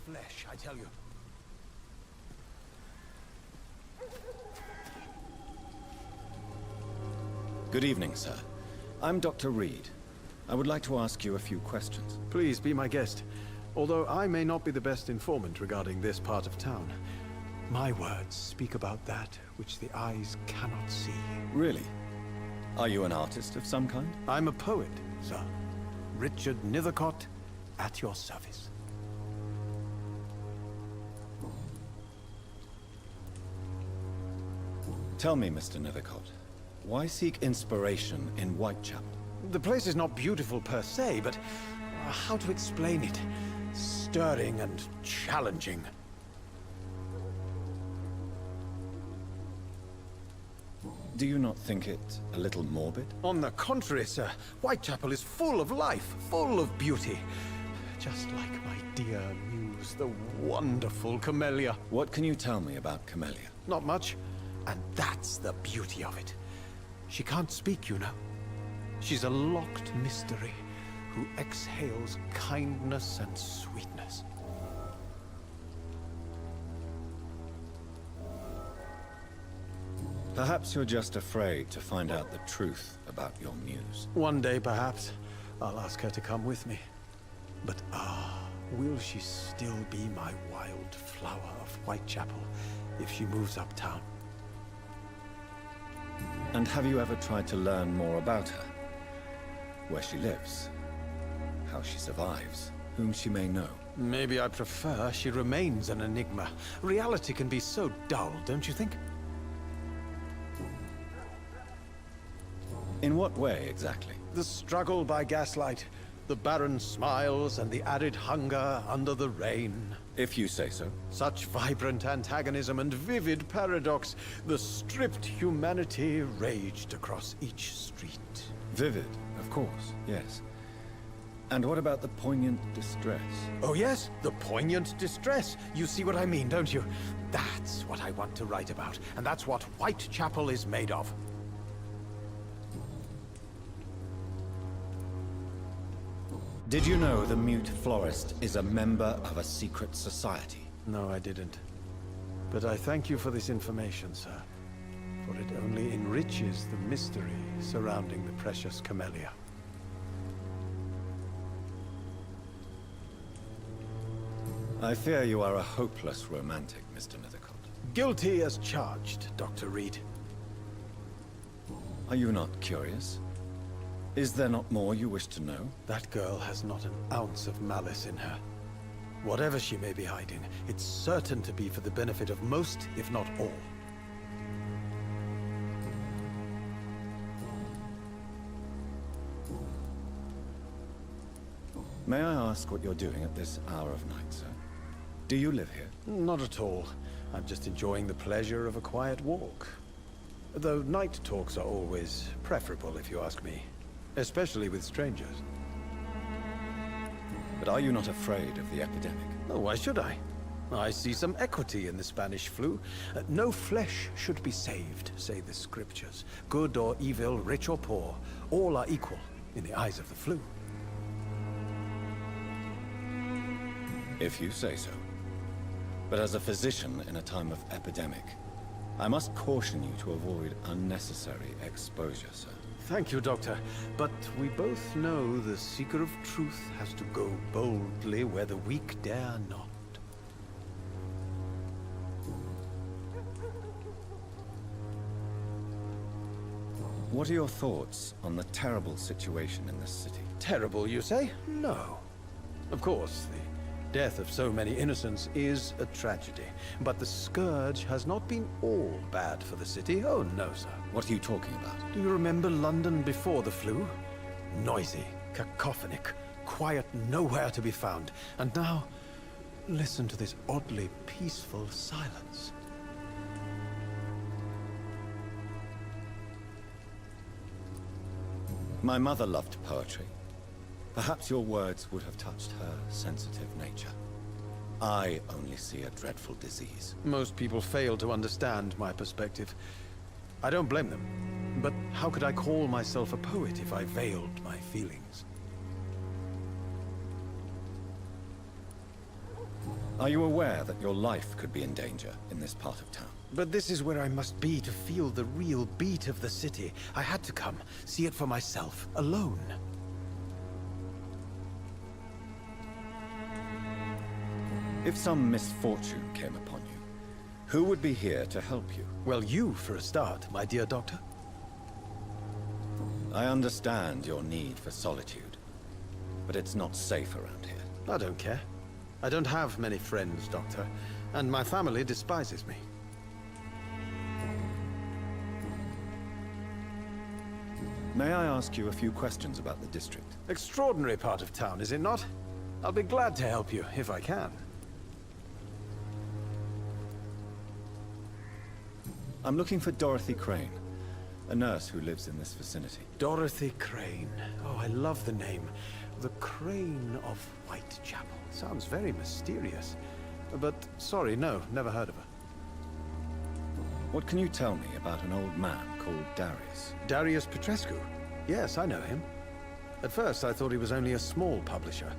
S13: Flesh, I tell you.
S2: Good evening, sir. I'm Dr. Reed. I would like to ask you a few questions.
S16: Please be my guest. Although I may not be the best informant regarding this part of town, my words speak about that which the eyes cannot see.
S2: Really? Are you an artist of some kind?
S16: I'm a poet, sir. Richard Nethercott, at your service.
S2: Tell me, Mr. Nethercott, why seek inspiration in Whitechapel?
S16: The place is not beautiful per se, but how to explain it? Stirring and challenging.
S2: Do you not think it a little morbid?
S16: On the contrary, sir. Whitechapel is full of life, full of beauty. Just like my dear muse, the wonderful Camellia.
S2: What can you tell me about Camellia?
S16: Not much. And that's the beauty of it. She can't speak, you know. She's a locked mystery who exhales kindness and sweetness.
S2: Perhaps you're just afraid to find out the truth about your muse.
S16: One day, perhaps, I'll ask her to come with me. But will she still be my wild flower of Whitechapel if she moves uptown?
S2: And have you ever tried to learn more about her? Where she lives? How she survives? Whom she may know?
S16: Maybe I prefer she remains an enigma. Reality can be so dull, don't you think?
S2: In what way, exactly?
S16: The struggle by gaslight, the barren smiles and the added hunger under the rain.
S2: If you say so.
S16: Such vibrant antagonism and vivid paradox. The stripped humanity raged across each street.
S2: Vivid, of course, yes. And what about the poignant distress?
S16: Oh yes, the poignant distress. You see what I mean, don't you? That's what I want to write about, and that's what Whitechapel is made of.
S2: Did you know the Mute Florist is a member of a secret society?
S16: No, I didn't. But I thank you for this information, sir.
S13: for it only enriches the mystery surrounding the precious camellia.
S2: I fear you are a hopeless romantic, Mr. Nethercott.
S13: Guilty as charged, Dr. Reed.
S2: Are you not curious? Is there not more you wish to know?
S13: That girl has not an ounce of malice in her. Whatever she may be hiding, it's certain to be for the benefit of most, if not all.
S2: May I ask what you're doing at this hour of night, sir? Do you live here?
S13: Not at all. I'm just enjoying the pleasure of a quiet walk. Though night talks are always preferable, if you ask me. Especially with strangers.
S2: But are you not afraid of the epidemic?
S13: Oh, why should I? I see some equity in the Spanish flu. No flesh should be saved, say the scriptures. Good or evil, rich or poor, all are equal in the eyes of the flu.
S2: If you say so. But as a physician in a time of epidemic, I must caution you to avoid unnecessary exposure, sir.
S13: Thank you, Doctor. But we both know the seeker of truth has to go boldly where the weak dare not.
S2: What are your thoughts on the terrible situation in this city?
S13: Terrible, you say? No. Of course, the death of so many innocents is a tragedy. But the scourge has not been all bad for the city. Oh, no, sir.
S2: What are you talking about?
S13: Do you remember London before the flu? Noisy, cacophonic, quiet nowhere to be found. And now, listen to this oddly peaceful silence.
S2: My mother loved poetry. Perhaps your words would have touched her sensitive nature. I only see a dreadful disease.
S13: Most people fail to understand my perspective. I don't blame them. But how could I call myself a poet if I veiled my feelings?
S2: Are you aware that your life could be in danger in this part of town?
S13: But this is where I must be to feel the real beat of the city. I had to come, see it for myself, alone.
S2: If some misfortune came upon you, who would be here to help you?
S13: Well, you for a start, my dear doctor.
S2: I understand your need for solitude, but it's not safe around here.
S13: I don't care. I don't have many friends, Doctor, and my family despises me.
S2: May I ask you a few questions about the district?
S13: Extraordinary part of town, is it not? I'll be glad to help you, if I can.
S2: I'm looking for Dorothy Crane, a nurse who lives in this vicinity.
S13: Dorothy Crane. Oh, I love the name. The Crane of Whitechapel. Sounds very mysterious. But, sorry, no, never heard of her.
S2: What can you tell me about an old man called Darius?
S13: Darius Petrescu? Yes, I know him. At first, I thought he was only a small publisher.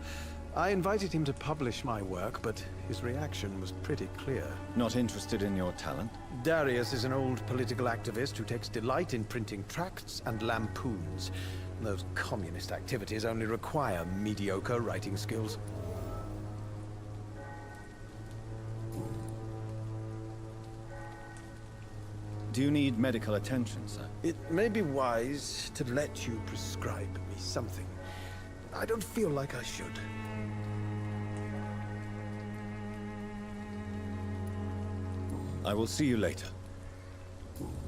S13: I invited him to publish my work, but his reaction was pretty clear.
S2: Not interested in your talent?
S13: Darius is an old political activist who takes delight in printing tracts and lampoons. Those communist activities only require mediocre writing skills.
S2: Do you need medical attention, sir?
S13: It may be wise to let you prescribe me something. I don't feel like I should.
S2: I will see you later.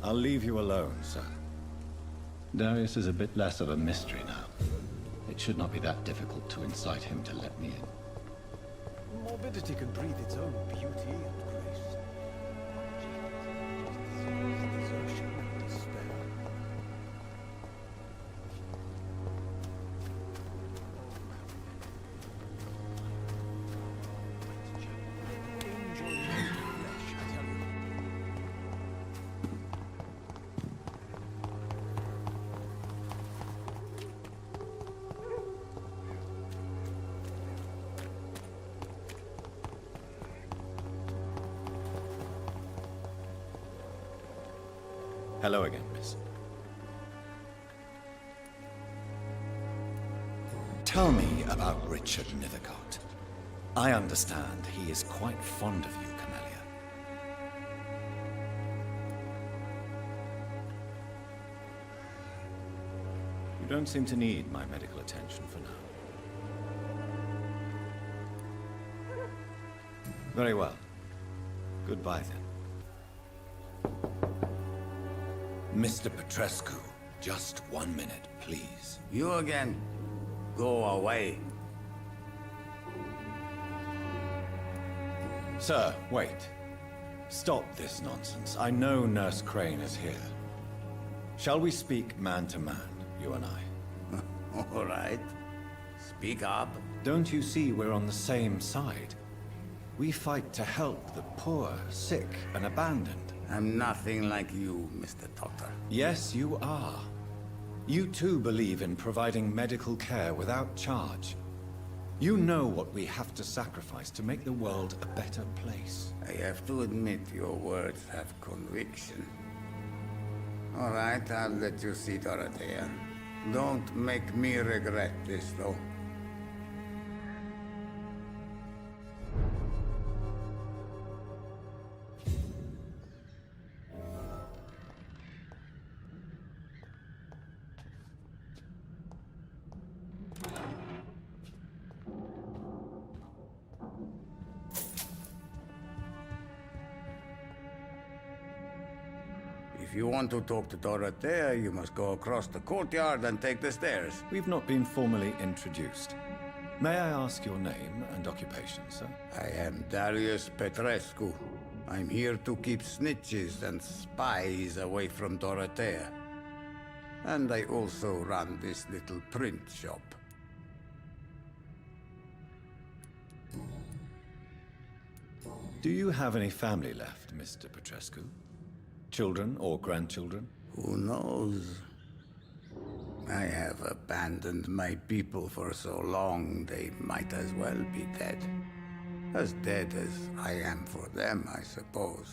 S2: I'll leave you alone, sir.
S17: Darius is a bit less of a mystery now. It should not be that difficult to incite him to let me in.
S13: Morbidity can breathe its own beauty and grace. Desertion and despair.
S2: Hello again, miss. Tell me about Richard Nethercott. I understand he is quite fond of you, Camellia. You don't seem to need my medical attention for now. Very well. Goodbye, then. Mr. Petrescu, just 1 minute, please.
S18: You again. Go away.
S2: Sir, wait. Stop this nonsense. I know Nurse Crane is here. Shall we speak man to man, you and I?
S18: All right. Speak up.
S2: Don't you see we're on the same side? We fight to help the poor, sick, and abandoned.
S18: I'm nothing like you, Mr. Doctor.
S2: Yes, you are. You too believe in providing medical care without charge. You know what we have to sacrifice to make the world a better place.
S18: I have to admit your words have conviction. All right, I'll let you see Dorothea. Don't make me regret this, though. If you want to talk to Dorothea, you must go across the courtyard and take the stairs.
S2: We've not been formally introduced. May I ask your name and occupation, sir?
S18: I am Darius Petrescu. I'm here to keep snitches and spies away from Dorothea. And I also run this little print shop.
S2: Do you have any family left, Mr. Petrescu? Children or grandchildren?
S18: Who knows? I have abandoned my people for so long, they might as well be dead. As dead as I am for them, I suppose.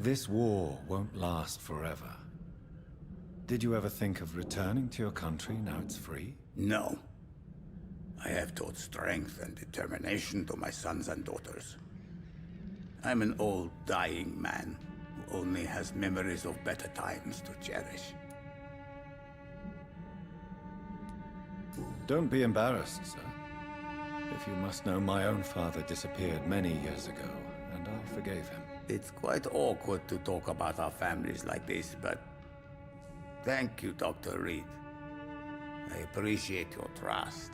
S2: This war won't last forever. Did you ever think of returning to your country now it's free?
S18: No. I have taught strength and determination to my sons and daughters. I'm an old, dying man who only has memories of better times to cherish.
S2: Don't be embarrassed, sir. If you must know, my own father disappeared many years ago, and I forgave him.
S18: It's quite awkward to talk about our families like this, but thank you, Dr. Reed. I appreciate your trust.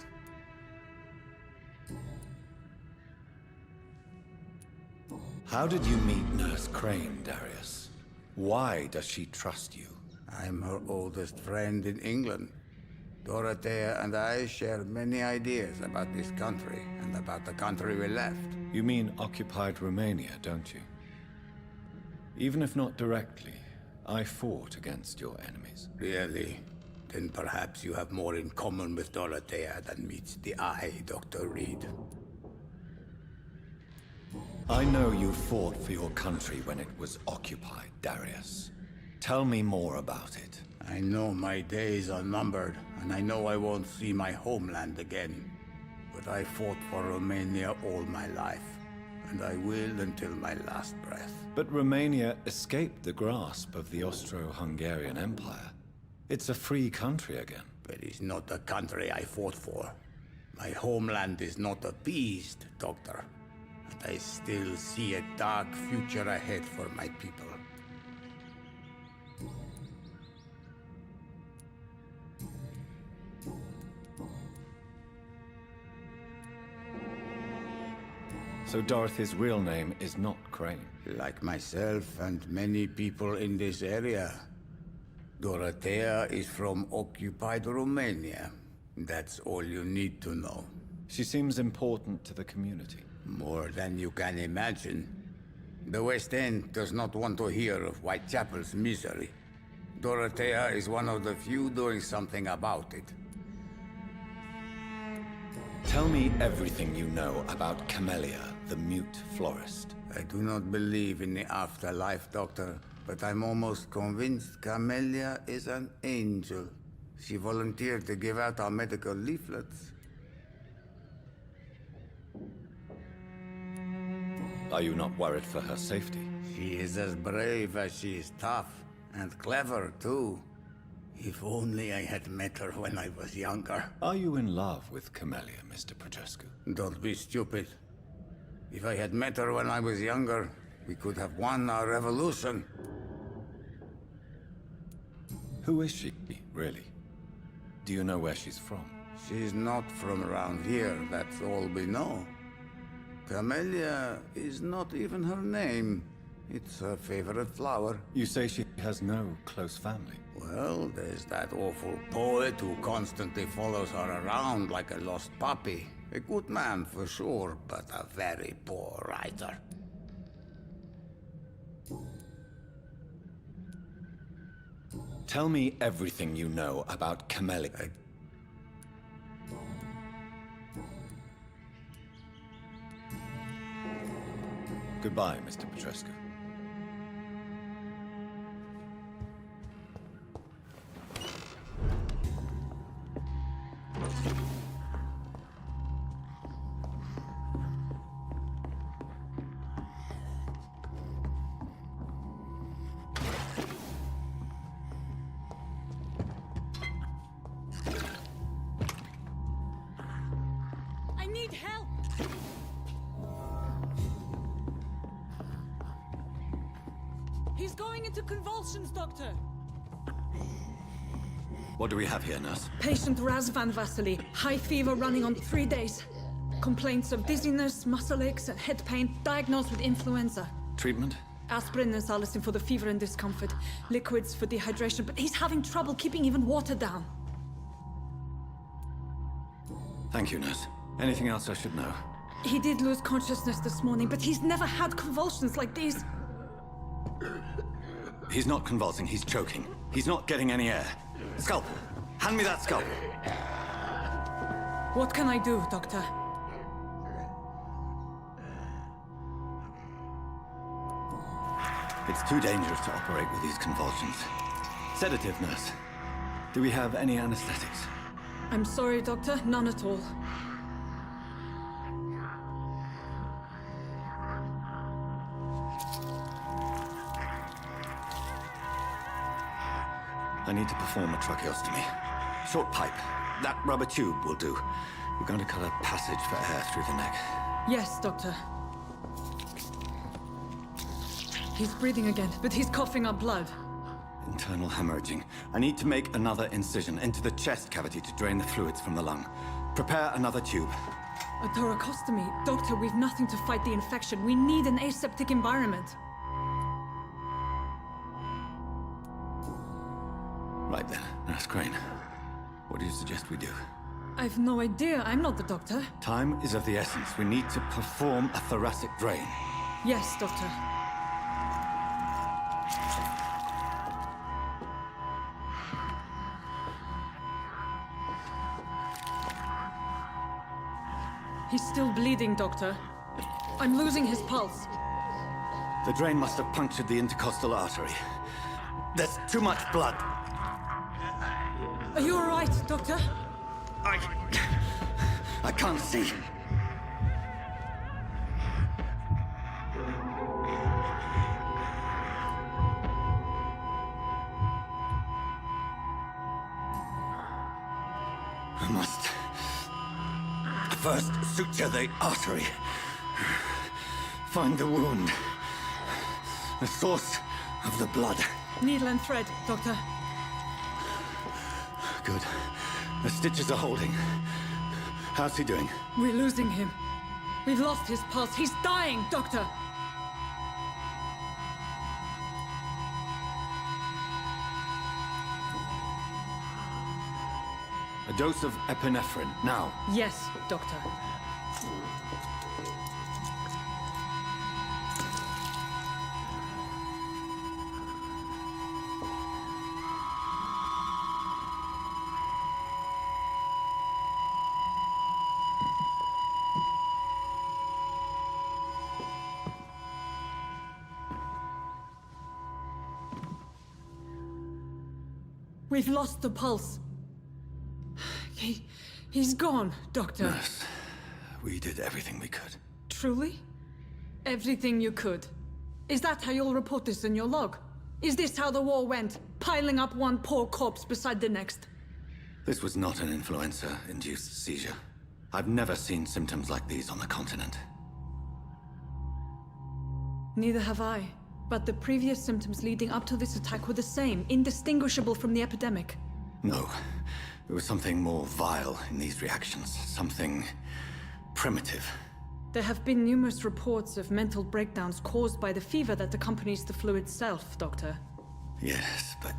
S2: How did you meet Nurse Crane, Darius? Why does she trust you?
S18: I'm her oldest friend in England. Dorothea and I share many ideas about this country and about the country we left.
S2: You mean occupied Romania, don't you? Even if not directly, I fought against your enemies.
S18: Really? Then perhaps you have more in common with Dorothea than meets the eye, Dr. Reed.
S2: I know you fought for your country when it was occupied, Darius. Tell me more about it.
S18: I know my days are numbered, and I know I won't see my homeland again. But I fought for Romania all my life, and I will until my last breath.
S2: But Romania escaped the grasp of the Austro-Hungarian Empire. It's a free country again.
S18: But it's not the country I fought for. My homeland is not appeased, Doctor. And I still see a dark future ahead for my people.
S2: So Dorothy's real name is not Crane?
S18: Like myself and many people in this area. Dorothea is from occupied Romania. That's all you need to know.
S2: She seems important to the community.
S18: More than you can imagine. The West End does not want to hear of Whitechapel's misery. Dorothea is one of the few doing something about it.
S2: Tell me everything you know about Camellia, the mute florist.
S18: I do not believe in the afterlife, Doctor, but I'm almost convinced Camellia is an angel. She volunteered to give out our medical leaflets.
S2: Are you not worried for her safety?
S18: She is as brave as she is tough, and clever, too. If only I had met her when I was younger.
S2: Are you in love with Camellia, Mr. Petrescu?
S18: Don't be stupid. If I had met her when I was younger, we could have won our revolution.
S2: Who is she, really? Do you know where she's from?
S18: She's not from around here, that's all we know. Camellia is not even her name. It's her favorite flower.
S2: You say she has no close family?
S18: Well, there's that awful poet who constantly follows her around like a lost puppy. A good man for sure, but a very poor writer.
S2: Tell me everything you know about Camellia. Goodbye, Mr. Petrescu.
S11: I need help! He's going into convulsions, Doctor.
S2: What do we have here, nurse?
S11: Patient Raz Van Vasily. High fever running on 3 days. Complaints of dizziness, muscle aches, and head pain. Diagnosed with influenza.
S2: Treatment?
S11: Aspirin and salicin for the fever and discomfort. Liquids for dehydration, but he's having trouble keeping even water down.
S2: Thank you, nurse. Anything else I should know?
S11: He did lose consciousness this morning, but he's never had convulsions like these.
S2: He's not convulsing, he's choking. He's not getting any air. Scalpel! Hand me that scalpel!
S11: What can I do, Doctor?
S2: It's too dangerous to operate with these convulsions. Sedative, nurse. Do we have any anesthetics?
S11: I'm sorry, Doctor. None at all.
S2: I need to perform a tracheostomy. Short pipe. That rubber tube will do. We're going to cut a passage for air through the neck.
S11: Yes, Doctor. He's breathing again, but he's coughing up blood.
S2: Internal hemorrhaging. I need to make another incision into the chest cavity to drain the fluids from the lung. Prepare another tube.
S11: A thoracostomy. Doctor, we've nothing to fight the infection. We need an aseptic environment.
S2: Right then, Nurse Crane. What do you suggest we do?
S11: I've no idea. I'm not the doctor.
S2: Time is of the essence. We need to perform a thoracic drain.
S11: Yes, Doctor. He's still bleeding, Doctor. I'm losing his pulse.
S2: The drain must have punctured the intercostal artery. There's too much blood.
S11: Are you all right, Doctor?
S2: I can't see. I must first suture the artery. Find the wound. The source of the blood.
S11: Needle and thread, Doctor.
S2: Good. The stitches are holding. How's he doing?
S11: We're losing him. We've lost his pulse. He's dying, Doctor!
S2: A dose of epinephrine, now.
S11: Yes, Doctor. We've lost the pulse. He's gone, Doctor.
S2: Nurse, we did everything we could.
S11: Truly? Everything you could. Is that how you'll report this in your log? Is this how the war went? Piling up one poor corpse beside the next?
S2: This was not an influenza-induced seizure. I've never seen symptoms like these on the continent.
S11: Neither have I. But the previous symptoms leading up to this attack were the same, indistinguishable from the epidemic.
S2: No. There was something more vile in these reactions. Something primitive.
S11: There have been numerous reports of mental breakdowns caused by the fever that accompanies the flu itself, Doctor.
S2: Yes, but...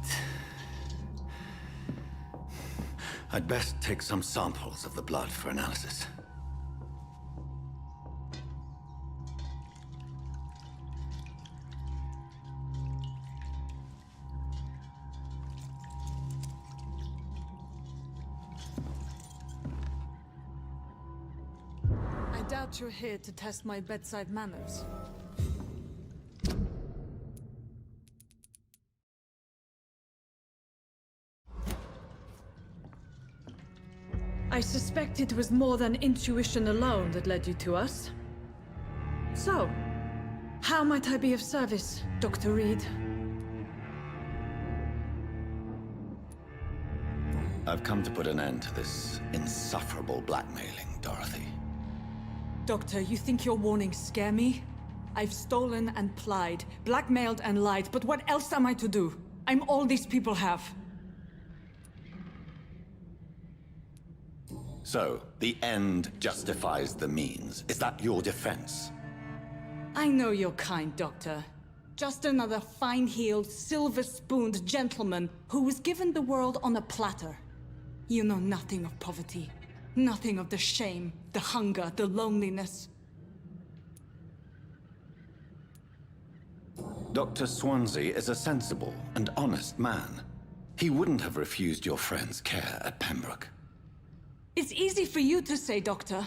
S2: I'd best take some samples of the blood for analysis.
S11: I doubt you're here to test my bedside manners. I suspect it was more than intuition alone that led you to us. So, how might I be of service, Dr. Reed?
S2: I've come to put an end to this insufferable blackmailing, Dorothy.
S11: Doctor, you think your warnings scare me? I've stolen and plied, blackmailed and lied, but what else am I to do? I'm all these people have.
S2: So, the end justifies the means. Is that your defense?
S11: I know you're kind, Doctor. Just another fine-heeled, silver-spooned gentleman who was given the world on a platter. You know nothing of poverty. Nothing of the shame, the hunger, the loneliness.
S2: Dr. Swansea is a sensible and honest man. He wouldn't have refused your friend's care at Pembroke.
S11: It's easy for you to say, Doctor.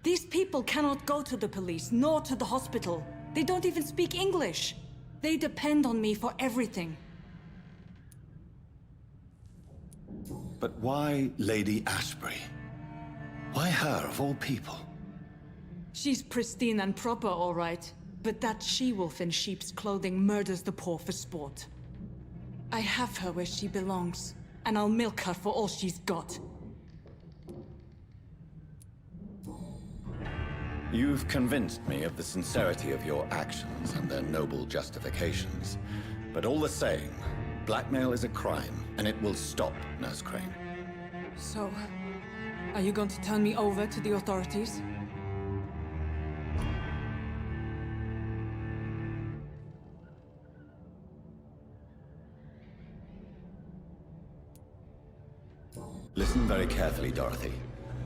S11: These people cannot go to the police, nor to the hospital. They don't even speak English. They depend on me for everything.
S2: But why Lady Ashbury? Why her, of all people?
S11: She's pristine and proper, all right. But that she-wolf in sheep's clothing murders the poor for sport. I have her where she belongs, and I'll milk her for all she's got.
S2: You've convinced me of the sincerity of your actions and their noble justifications. But all the same, blackmail is a crime, and it will stop, Nurse Crane.
S11: So, are you going to turn me over to the authorities?
S2: Listen very carefully, Dorothy.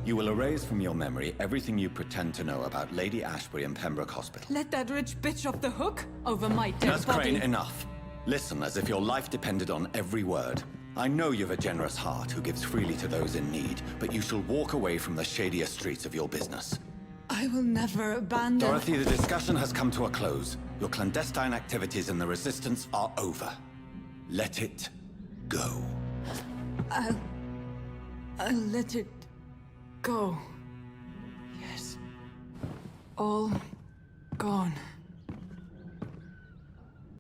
S2: You will erase from your memory everything you pretend to know about Lady Ashbury and Pembroke Hospital.
S11: Let that rich bitch off the hook over my dead
S2: Nurse
S11: body.
S2: Crane, enough. Listen as if your life depended on every word. I know you've a generous heart who gives freely to those in need, but you shall walk away from the shadier streets of your business.
S11: I will never abandon...
S2: Dorothy, the discussion has come to a close. Your clandestine activities in the Resistance are over. Let it go.
S11: I'll let it go. Yes. All gone.